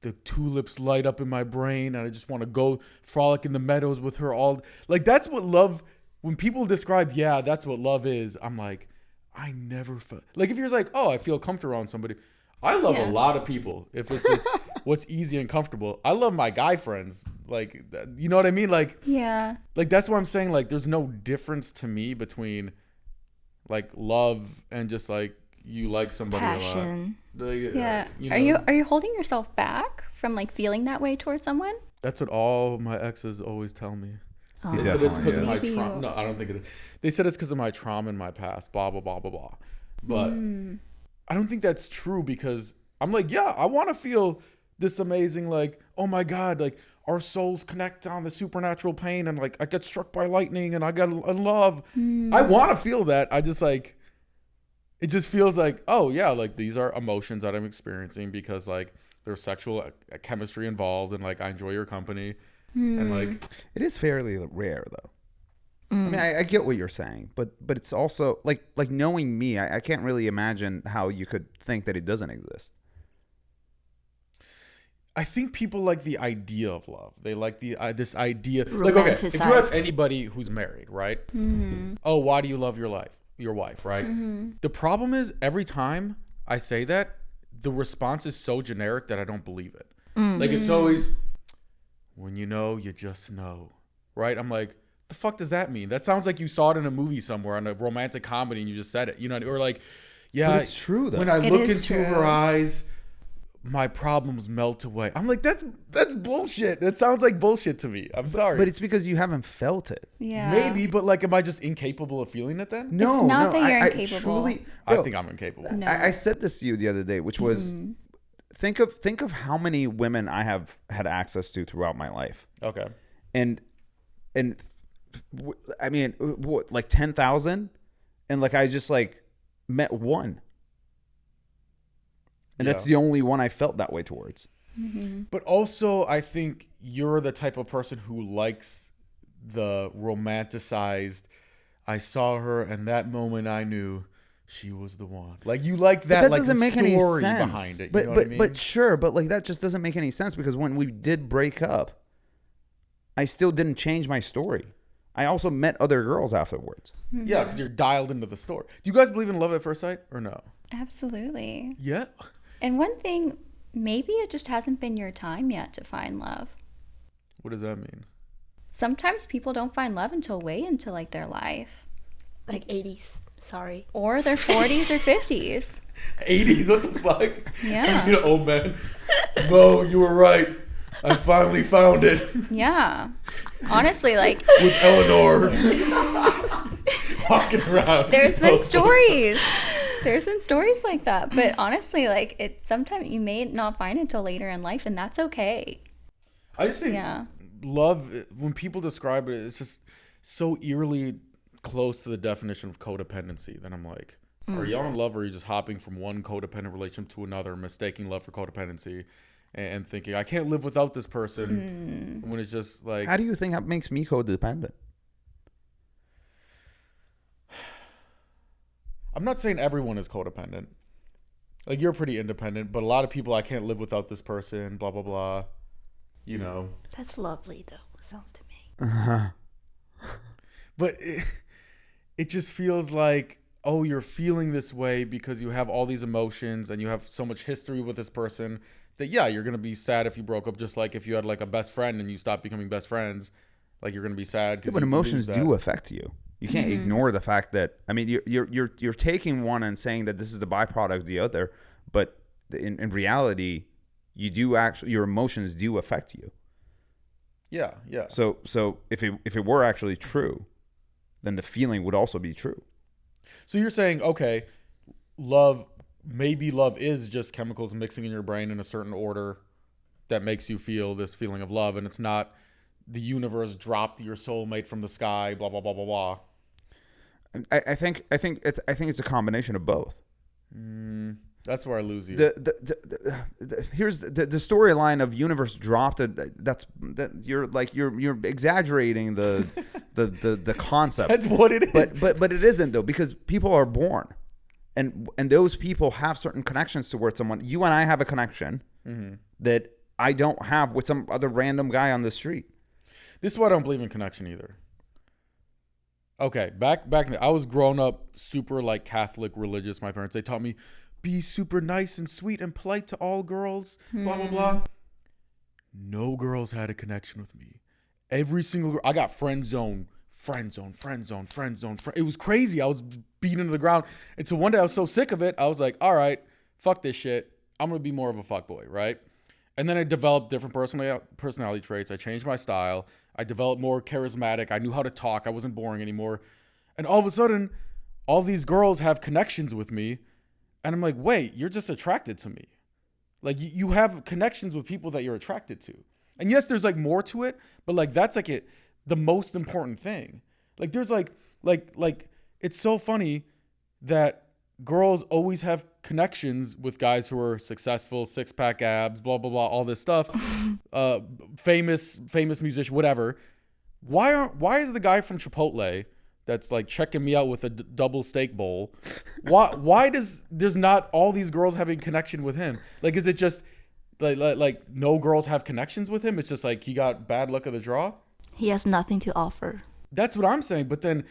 the tulips light up in my brain and I just want to go frolic in the meadows with her all. Like that's what love, when people describe, yeah, that's what love is, I'm like, I never felt, like if you're like, oh, I feel comfortable around somebody. I love a lot of people if it's just what's easy and comfortable. I love my guy friends. Like, you know what I mean? Like, Yeah. like that's what I'm saying. Like, there's no difference to me between like love and just like you like somebody Passion. a lot. Like, Yeah. you Are know, you holding yourself back from like feeling that way towards someone? That's what all my exes always tell me. Oh. They said it's because of Definitely my is. Maybe trauma. you- No, I don't think it is. They said it's because of my trauma in my past. Blah blah blah blah blah. But I don't think that's true because I'm like, yeah, I want to feel this amazing, like, oh my God, like, our souls connect on the supernatural plane, and like I get struck by lightning and I get in love. I want to feel that. I just like, it just feels like, oh yeah, like these are emotions that I'm experiencing because like there's sexual chemistry involved, and like I enjoy your company. And like, it is fairly rare though. I mean, I get what you're saying, but it's also like knowing me, I can't really imagine how you could think that it doesn't exist. I think people like the idea of love. They like the this idea. Like, okay, if you ask anybody who's married, right? Oh, why do you love your wife, right? The problem is every time I say that, the response is so generic that I don't believe it. Like it's always, when you know, you just know, right? I'm like, the fuck does that mean? That sounds like you saw it in a movie somewhere, on a romantic comedy, and you just said it, you know? Or like, yeah, but it's true though. When I look into her eyes, my problems melt away. I'm like, that's bullshit. That sounds like bullshit to me. I'm sorry. But it's because you haven't felt it. Yeah. Maybe, but like, am I just incapable of feeling it then? No, it's not no. that you're I incapable. truly, I think I'm incapable. No. I said this to you the other day, which was, think of how many women I have had access to throughout my life. Okay. And I mean, what, like 10,000? And like, I just like met one. And that's the only one I felt that way towards. But also, I think you're the type of person who likes the romanticized, I saw her and that moment I knew she was the one. Like, you like that, like, doesn't make any sense behind it. You know what I mean? But sure, but like that just doesn't make any sense, because when we did break up, I still didn't change my story. I also met other girls afterwards. Yeah, because you're dialed into the story. Do you guys believe in love at first sight or no? Absolutely. Yeah. And one thing, maybe it just hasn't been your time yet to find love. What does that mean? Sometimes people don't find love until way into like their life. Like 80s. Sorry. Or their 40s or 50s. 80s? What the fuck? Yeah. You know, old man. Mo, you were right. I finally found it. Yeah. Honestly, like, with Eleanor walking around. There's been stories. There's been stories like that. But honestly, like, it sometimes you may not find it till later in life, and that's okay. I just think love, when people describe it, it's just so eerily close to the definition of codependency. Then I'm like, are y'all in love, or are you just hopping from one codependent relationship to another, mistaking love for codependency, and thinking, I can't live without this person, when it's just like... How do you think that makes me codependent? I'm not saying everyone is codependent. Like, you're pretty independent, but a lot of people, I can't live without this person, blah, blah, blah. You know. That's lovely, though, it sounds to me. Uh-huh. But it just feels like, oh, you're feeling this way because you have all these emotions and you have so much history with this person that, yeah, you're going to be sad if you broke up, just like if you had like a best friend and you stopped becoming best friends, like you're going to be sad. Yeah, but emotions do affect you. You can't ignore the fact that, I mean, you're taking one and saying that this is the byproduct of the other, but in reality, you do actually, your emotions do affect you. Yeah, yeah. So if it were actually true, then the feeling would also be true. So you're saying, okay, maybe love is just chemicals mixing in your brain in a certain order that makes you feel this feeling of love, and it's not the universe dropped your soulmate from the sky, blah, blah, blah, blah, blah. I think it's a combination of both. That's where I lose you. Here's the storyline of universe dropped. You're exaggerating the concept. That's what it is. But it isn't, though, because people are born, and those people have certain connections towards someone. You and I have a connection that I don't have with some other random guy on the street. This is why I don't believe in connection either. Okay, back I was grown up super like Catholic religious. My parents, they taught me, be super nice and sweet and polite to all girls, blah, blah, blah. No girls had a connection with me. Every single girl, I got friend zone. It was crazy. I was beaten into the ground. And so one day I was so sick of it, I was like, all right, fuck this shit. I'm going to be more of a fuckboy, right? And then I developed different personality traits. I changed my style. I developed more charismatic. I knew how to talk. I wasn't boring anymore. And all of a sudden, all these girls have connections with me. And I'm like, wait, you're just attracted to me. Like, you have connections with people that you're attracted to. And yes, there's like more to it, but like that's like the most important thing. Like there's like it's so funny that girls always have connections with guys who are successful, 6-pack abs, blah blah blah, all this stuff, famous musician, whatever. Why is the guy from Chipotle that's like checking me out with a double steak bowl? Why there's not all these girls having connection with him? Like, is it just like no girls have connections with him? It's just like he got bad luck of the draw. He has nothing to offer. That's what I'm saying. But then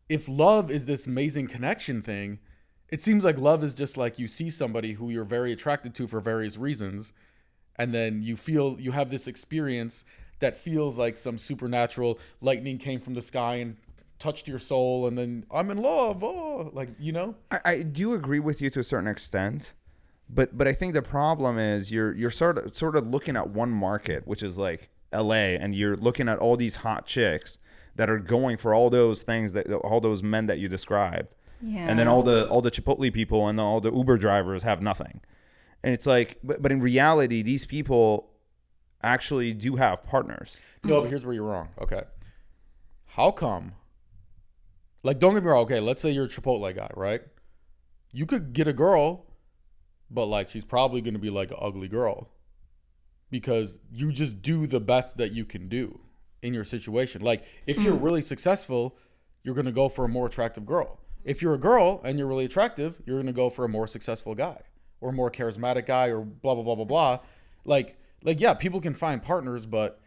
if love is this amazing connection thing, it seems like love is just like you see somebody who you're very attracted to for various reasons, and then you have this experience that feels like some supernatural lightning came from the sky and touched your soul, and then I'm in love. Oh, like, you know? I do agree with you to a certain extent, but I think the problem is you're sort of looking at one market, which is like LA, and you're looking at all these hot chicks that are going for all those things, that all those men that you described. Yeah. And then all the Chipotle people and all the Uber drivers have nothing. And it's like, but in reality, these people actually do have partners. No, but here's where you're wrong. Okay. How come? Like, don't get me wrong. Okay, let's say you're a Chipotle guy, right? You could get a girl, but like she's probably going to be like an ugly girl because you just do the best that you can do in your situation. Like, if you're really successful, you're going to go for a more attractive girl. If you're a girl and you're really attractive, you're going to go for a more successful guy or a more charismatic guy or blah, blah, blah, blah, blah. Like, yeah, people can find partners, but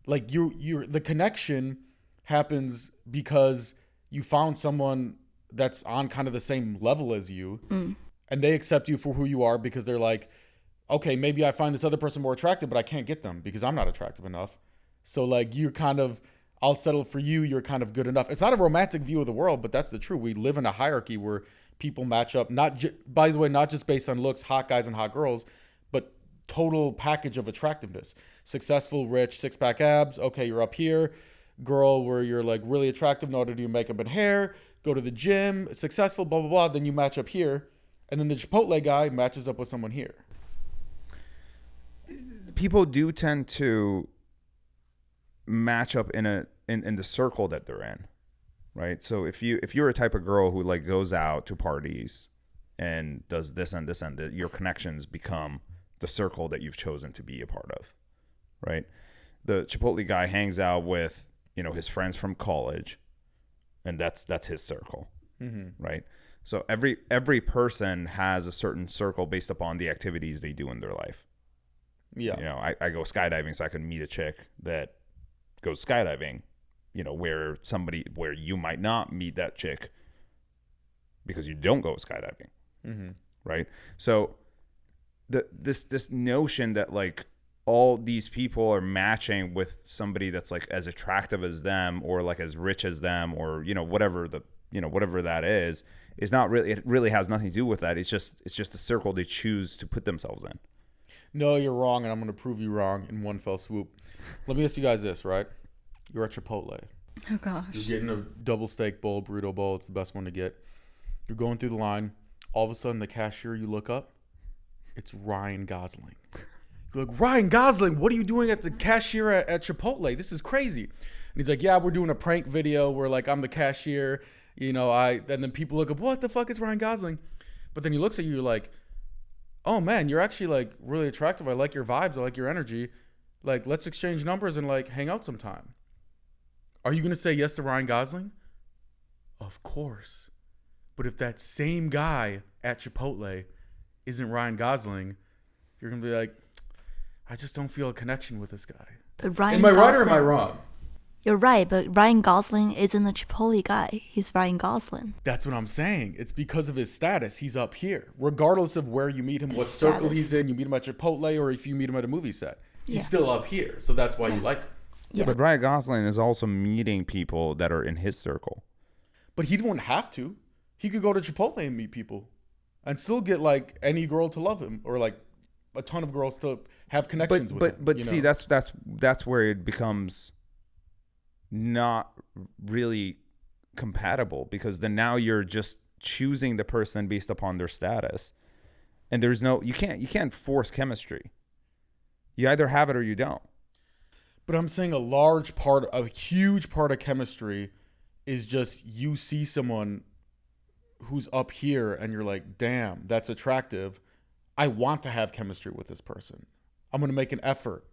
like the connection happens because you found someone that's on kind of the same level as you, and they accept you for who you are because they're like, okay, maybe I find this other person more attractive, but I can't get them because I'm not attractive enough. So like you're kind of, I'll settle for you. You're kind of good enough. It's not a romantic view of the world, but that's the truth. We live in a hierarchy where people match up, by the way, not just based on looks, hot guys and hot girls, but total package of attractiveness. Successful, rich, 6-pack abs. Okay, you're up here. Girl where you're like really attractive, know how to do makeup and hair, go to the gym, successful, blah, blah, blah. Then you match up here. And then the Chipotle guy matches up with someone here. People do tend to match up in the circle that they're in, right? So if you're a type of girl who like goes out to parties and does this and this and that, your connections become the circle that you've chosen to be a part of, right? The Chipotle guy hangs out with, his friends from college, and that's his circle, right? So every person has a certain circle based upon the activities they do in their life. Yeah. I go skydiving so I can meet a chick that goes skydiving, where you might not meet that chick because you don't go skydiving, right? So this notion that like all these people are matching with somebody that's like as attractive as them or like as rich as them or whatever that is not really, it really has nothing to do with that. It's just a circle they choose to put themselves in. No, you're wrong, and I'm going to prove you wrong in one fell swoop. Let me ask you guys this, right? You're at Chipotle. Oh, gosh. You're getting a double steak bowl, burrito bowl. It's the best one to get. You're going through the line. All of a sudden, the cashier, you look up, it's Ryan Gosling. You're like, Ryan Gosling, what are you doing at the cashier at Chipotle? This is crazy. And he's like, yeah, we're doing a prank video where like I'm the cashier. And then people look up, what the fuck is Ryan Gosling? But then he looks at you, you're like, oh man, you're actually like really attractive. I like your vibes. I like your energy. Like, let's exchange numbers and like hang out sometime. Are you going to say yes to Ryan Gosling? Of course. But if that same guy at Chipotle isn't Ryan Gosling, you're going to be like, I just don't feel a connection with this guy. But Ryan am I right Gosling, or am I wrong? You're right, but Ryan Gosling isn't a Chipotle guy. He's Ryan Gosling. That's what I'm saying. It's because of his status. He's up here. Regardless of where you meet him, what circle he's in, you meet him at Chipotle or if you meet him at a movie set. He's still up here. So that's why you like him. Yeah, but Ryan Gosling is also meeting people that are in his circle. But he wouldn't have to. He could go to Chipotle and meet people and still get like any girl to love him or like a ton of girls to have connections with him. But see, that's where it becomes not really compatible, because then now you're just choosing the person based upon their status, and you can't force chemistry. You either have it or you don't. But I'm saying a huge part of chemistry is just you see someone who's up here and you're like, damn, that's attractive. I want to have chemistry with this person. I'm going to make an effort.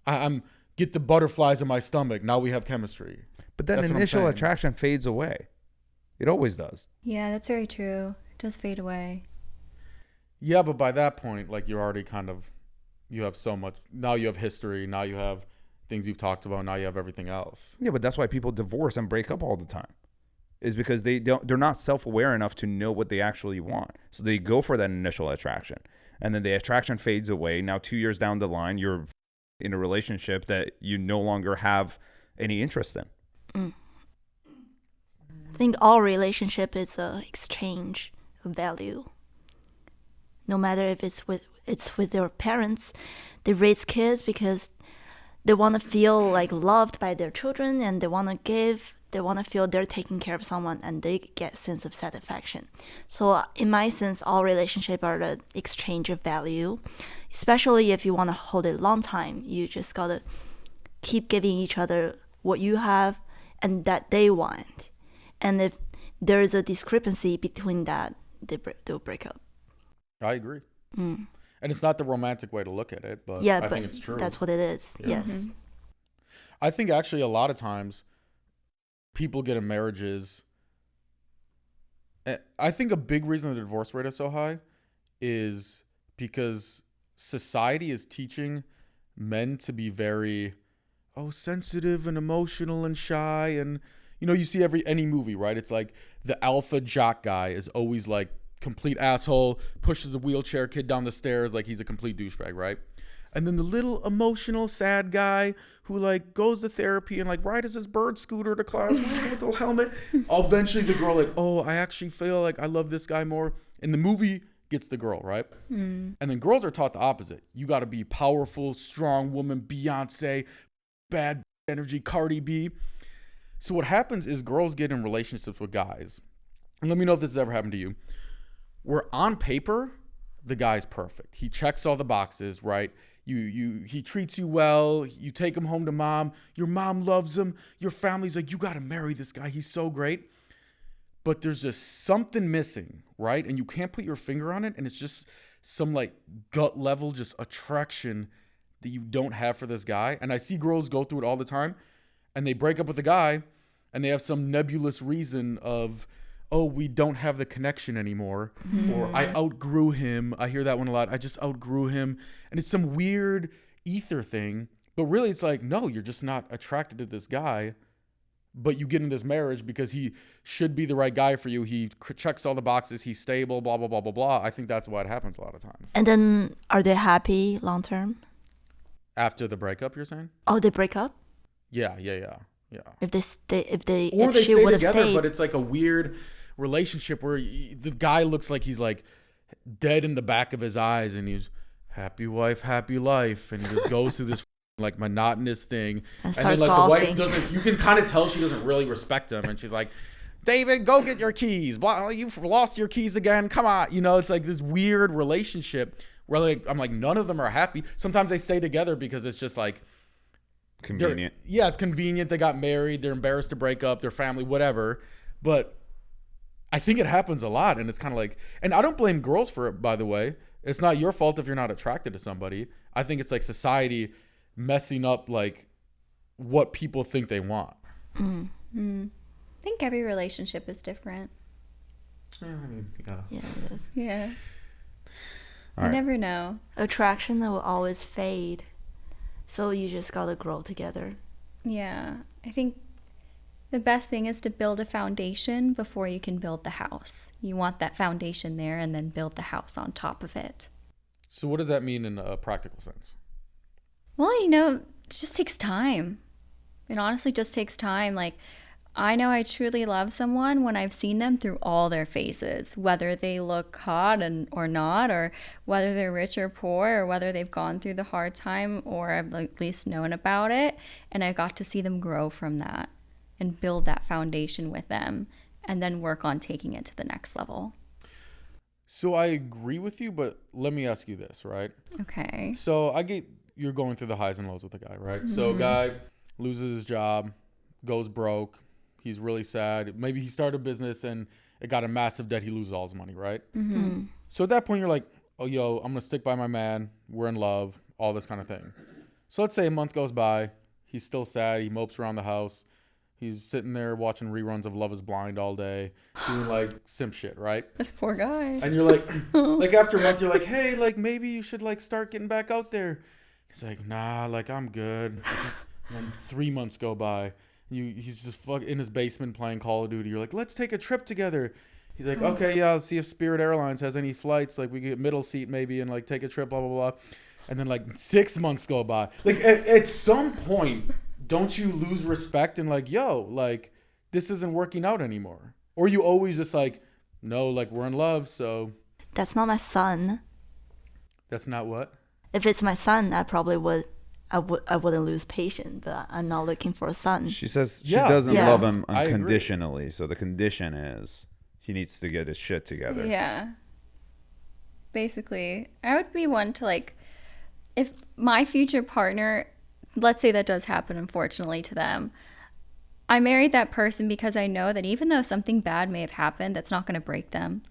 I'm get the butterflies in my stomach. Now we have chemistry. But that initial attraction fades away. It always does. Yeah, that's very true. It does fade away. Yeah, but by that point, like you're already you have so much. Now you have history. Now you have things you've talked about. Now you have everything else. Yeah, but that's why people divorce and break up all the time. Is because they're not self-aware enough to know what they actually want. So they go for that initial attraction. And then the attraction fades away. Now 2 years down the line, you're in a relationship that you no longer have any interest in. I think all relationship is a exchange of value. No matter if it's with their parents, they raise kids because they want to feel like loved by their children, and they want to give. They want to feel they're taking care of someone, and they get sense of satisfaction. So in my sense, all relationships are the exchange of value. Especially if you want to hold it a long time, you just got to keep giving each other what you have and that they want. And if there is a discrepancy between that, they'll break up. I agree. And it's not the romantic way to look at it, but I think it's true. That's what it is. Yeah. Yes. Mm-hmm. I think actually a lot of times people get in marriages. I think a big reason the divorce rate is so high is because society is teaching men to be very, sensitive and emotional and shy. And, you see any movie, right? It's like the alpha jock guy is always like complete asshole, pushes the wheelchair kid down the stairs like he's a complete douchebag, right? And then the little emotional sad guy who like goes to therapy and like rides his bird scooter to class with a little helmet. Eventually the girl like, I actually feel like I love this guy more. And the movie gets the girl, right? And then girls are taught the opposite. You got to be powerful, strong woman, Beyonce, bad energy, Cardi B. So what happens is girls get in relationships with guys. And let me know if this has ever happened to you. Where on paper, the guy's perfect. He checks all the boxes, right? He treats you well. You take him home to mom. Your mom loves him. Your family's like, you got to marry this guy. He's so great. But there's just something missing, right? And you can't put your finger on it. And it's just some like gut level, just attraction that you don't have for this guy. And I see girls go through it all the time. And they break up with a guy and they have some nebulous reason of, we don't have the connection anymore. Or I outgrew him. I hear that one a lot. I just outgrew him. And it's some weird ether thing. But really it's like, no, you're just not attracted to this guy. But you get in this marriage because he should be the right guy for you. He checks all the boxes. He's stable, blah, blah, blah, blah, blah. I think that's why it happens a lot of times. And then are they happy long term? After the breakup, you're saying? Oh, they break up? Yeah. If they stay together, stayed. But it's like a weird relationship where the guy looks like he's like dead in the back of his eyes and he's happy wife, happy life. And he just goes through this like monotonous thing. And then like golfing. the wife you can kind of tell she doesn't really respect him. And she's like, David, go get your keys. Blah, you've lost your keys again. Come on. It's like this weird relationship where like, I'm like, none of them are happy. Sometimes they stay together because it's just like, convenient. Yeah, it's convenient. They got married. They're embarrassed to break up. Their family, whatever. But I think it happens a lot. And it's kind of like, and I don't blame girls for it, by the way. It's not your fault if you're not attracted to somebody. I think it's like society messing up like what people think they want. I think every relationship is different. Yeah, it is. Yeah. All You right. never know. Attraction will always fade. So you just gotta grow together. Yeah. I think the best thing is to build a foundation before you can build the house. You want that foundation there and then build the house on top of it. So what does that mean in a practical sense? Well, it just takes time. It honestly just takes time. Like, I know I truly love someone when I've seen them through all their phases, whether they look hot or not, or whether they're rich or poor, or whether they've gone through the hard time or I've at least known about it. And I got to see them grow from that and build that foundation with them and then work on taking it to the next level. So I agree with you, but let me ask you this, right? Okay. So I get you're going through the highs and lows with a guy, right? So guy loses his job, goes broke. He's really sad. Maybe he started a business and it got a massive debt. He loses all his money, right? So at that point, you're like, oh, yo, I'm going to stick by my man. We're in love, all this kind of thing. So let's say a month goes by. He's still sad. He mopes around the house. He's sitting there watching reruns of Love is Blind all day, doing like simp shit, right? This poor guy. And you're like, like after a month, you're like, hey, like maybe you should like start getting back out there. He's like, nah, like I'm good. And then 3 months go by. He's just in his basement playing Call of Duty. You're like, let's take a trip together. He's like, okay, yeah, I'll see if Spirit Airlines has any flights. Like we get middle seat maybe and like take a trip, blah, blah, blah. And then like 6 months go by. Like at some point, don't you lose respect and like, yo, like this isn't working out anymore? Or you always just like, no, like we're in love, so. That's not my son. That's not what? If it's my son, I probably would. I wouldn't lose patience, but I'm not looking for a son. She says she Yeah. doesn't Yeah. love him I agree. unconditionally. So the condition is he needs to get his shit together. Yeah. Basically, I would be one to like, if my future partner, let's say that does happen, unfortunately, to them, I married that person because I know that even though something bad may have happened, that's not going to break them.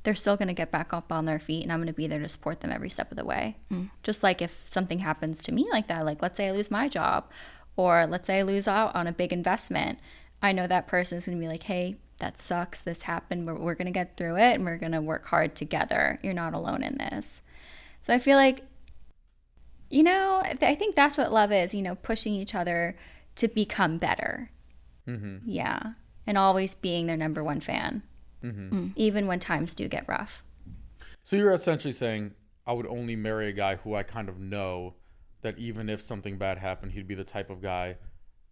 They're still going to get back up on their feet, and I'm going to be there to support them every step of the way. Just like if something happens to me like that, like let's say I lose my job, or let's say I lose out on a big investment, I know that person is going to be like, hey, that sucks, this happened, we're going to get through it, and we're going to work hard together. You're not alone in this. So I feel like, you know, I think that's what love is, you know, pushing each other to become better. Yeah. And always being their number one fan. Even when times do get rough. So you're essentially saying I would only marry a guy who I kind of know that even if something bad happened, he'd be the type of guy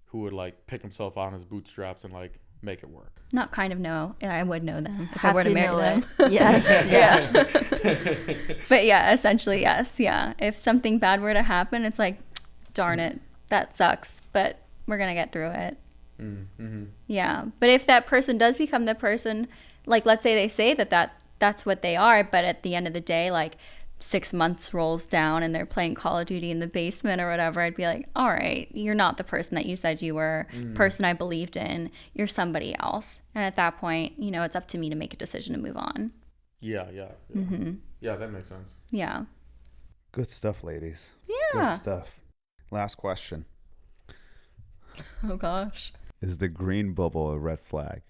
who would like pick himself out on his bootstraps and like make it work. Not kind of know. I would know them if I Have were to to marry know them. it. Yes. Yeah. But yeah, essentially, yes. Yeah. If something bad were to happen, it's like, darn it, that sucks, but we're going to get through it. Yeah. But if that person does become the person, like let's say they say that's what they are, but at the end of the day, like 6 months rolls down and they're playing Call of Duty in the basement or whatever, I'd be like, all right, you're not the person that you said you were, person I believed in, you're somebody else. And at that point, you know, it's up to me to make a decision to move on. Yeah. Yeah, that makes sense. Yeah. Good stuff, ladies. Yeah. Good stuff. Last question. Oh gosh. Is the green bubble a red flag?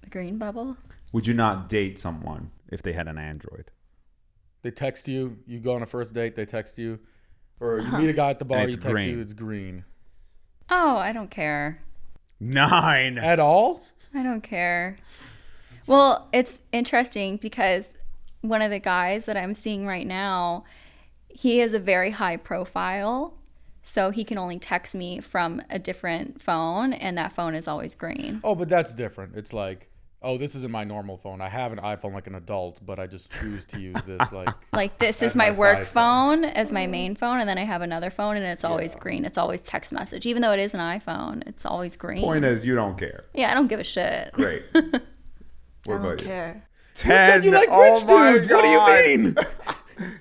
The green bubble? Would you not date someone if they had an Android? They text you, you go on a first date, they text you, or you meet a guy at the bar, And you it's text green. you, it's green. Oh, I don't care. 9. At all? I don't care. Well, it's interesting because one of the guys that I'm seeing right now, he has a very high profile. So he can only text me from a different phone, and that phone is always green. Oh, but that's different. It's like, oh, this isn't my normal phone. I have an iPhone like an adult, but I just choose to use this like. Like this as is my my work side phone as my main phone, and then I have another phone, and it's always green. It's always text message. Even though it is an iPhone, it's always green. Point is, you don't care. Yeah, I don't give a shit. Great. I What don't about you? care. 10. You like Oh rich my dudes. What do God. you mean?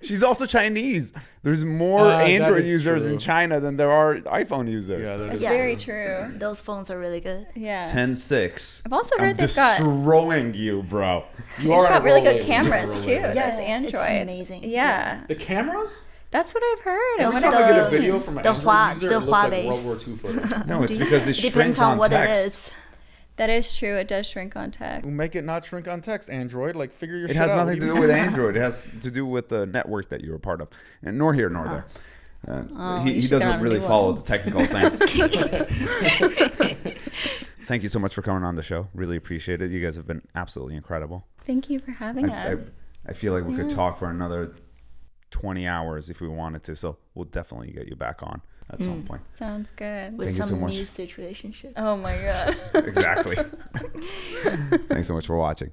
She's also Chinese. There's more That Android is users true. in China than there are iPhone users. Yeah, that It's is very true. true. Those phones are really good. Yeah. 10.6. I've also I'm heard they've got destroying you, bro. You they've are on got a really roll good lately. cameras You're on a too. roll lately. Those Yeah, Androids. it's amazing. Yeah. The cameras? That's what I've heard. Every And time when I it's get a video from an the Android Hua- user, the it looks like Huawei's. World War II footage. No, it's because it Depends shrinks on on what text. it is. that is true. It does shrink on text. Make it not shrink on text, Android. Like, figure your It shit has out. nothing to do with Android. It has to do with the network that you're a part of. And nor here nor there. you He should get on doesn't a really new follow one. the technical things. Thank you so much for coming on the show. Really appreciate it. You guys have been absolutely incredible. Thank you for having us. I feel like we could talk for another 20 hours if we wanted to. So we'll definitely get you back on at some point. Sounds good. With Thank you so some much. new situationship. Oh my god. Exactly. Thanks so much for watching.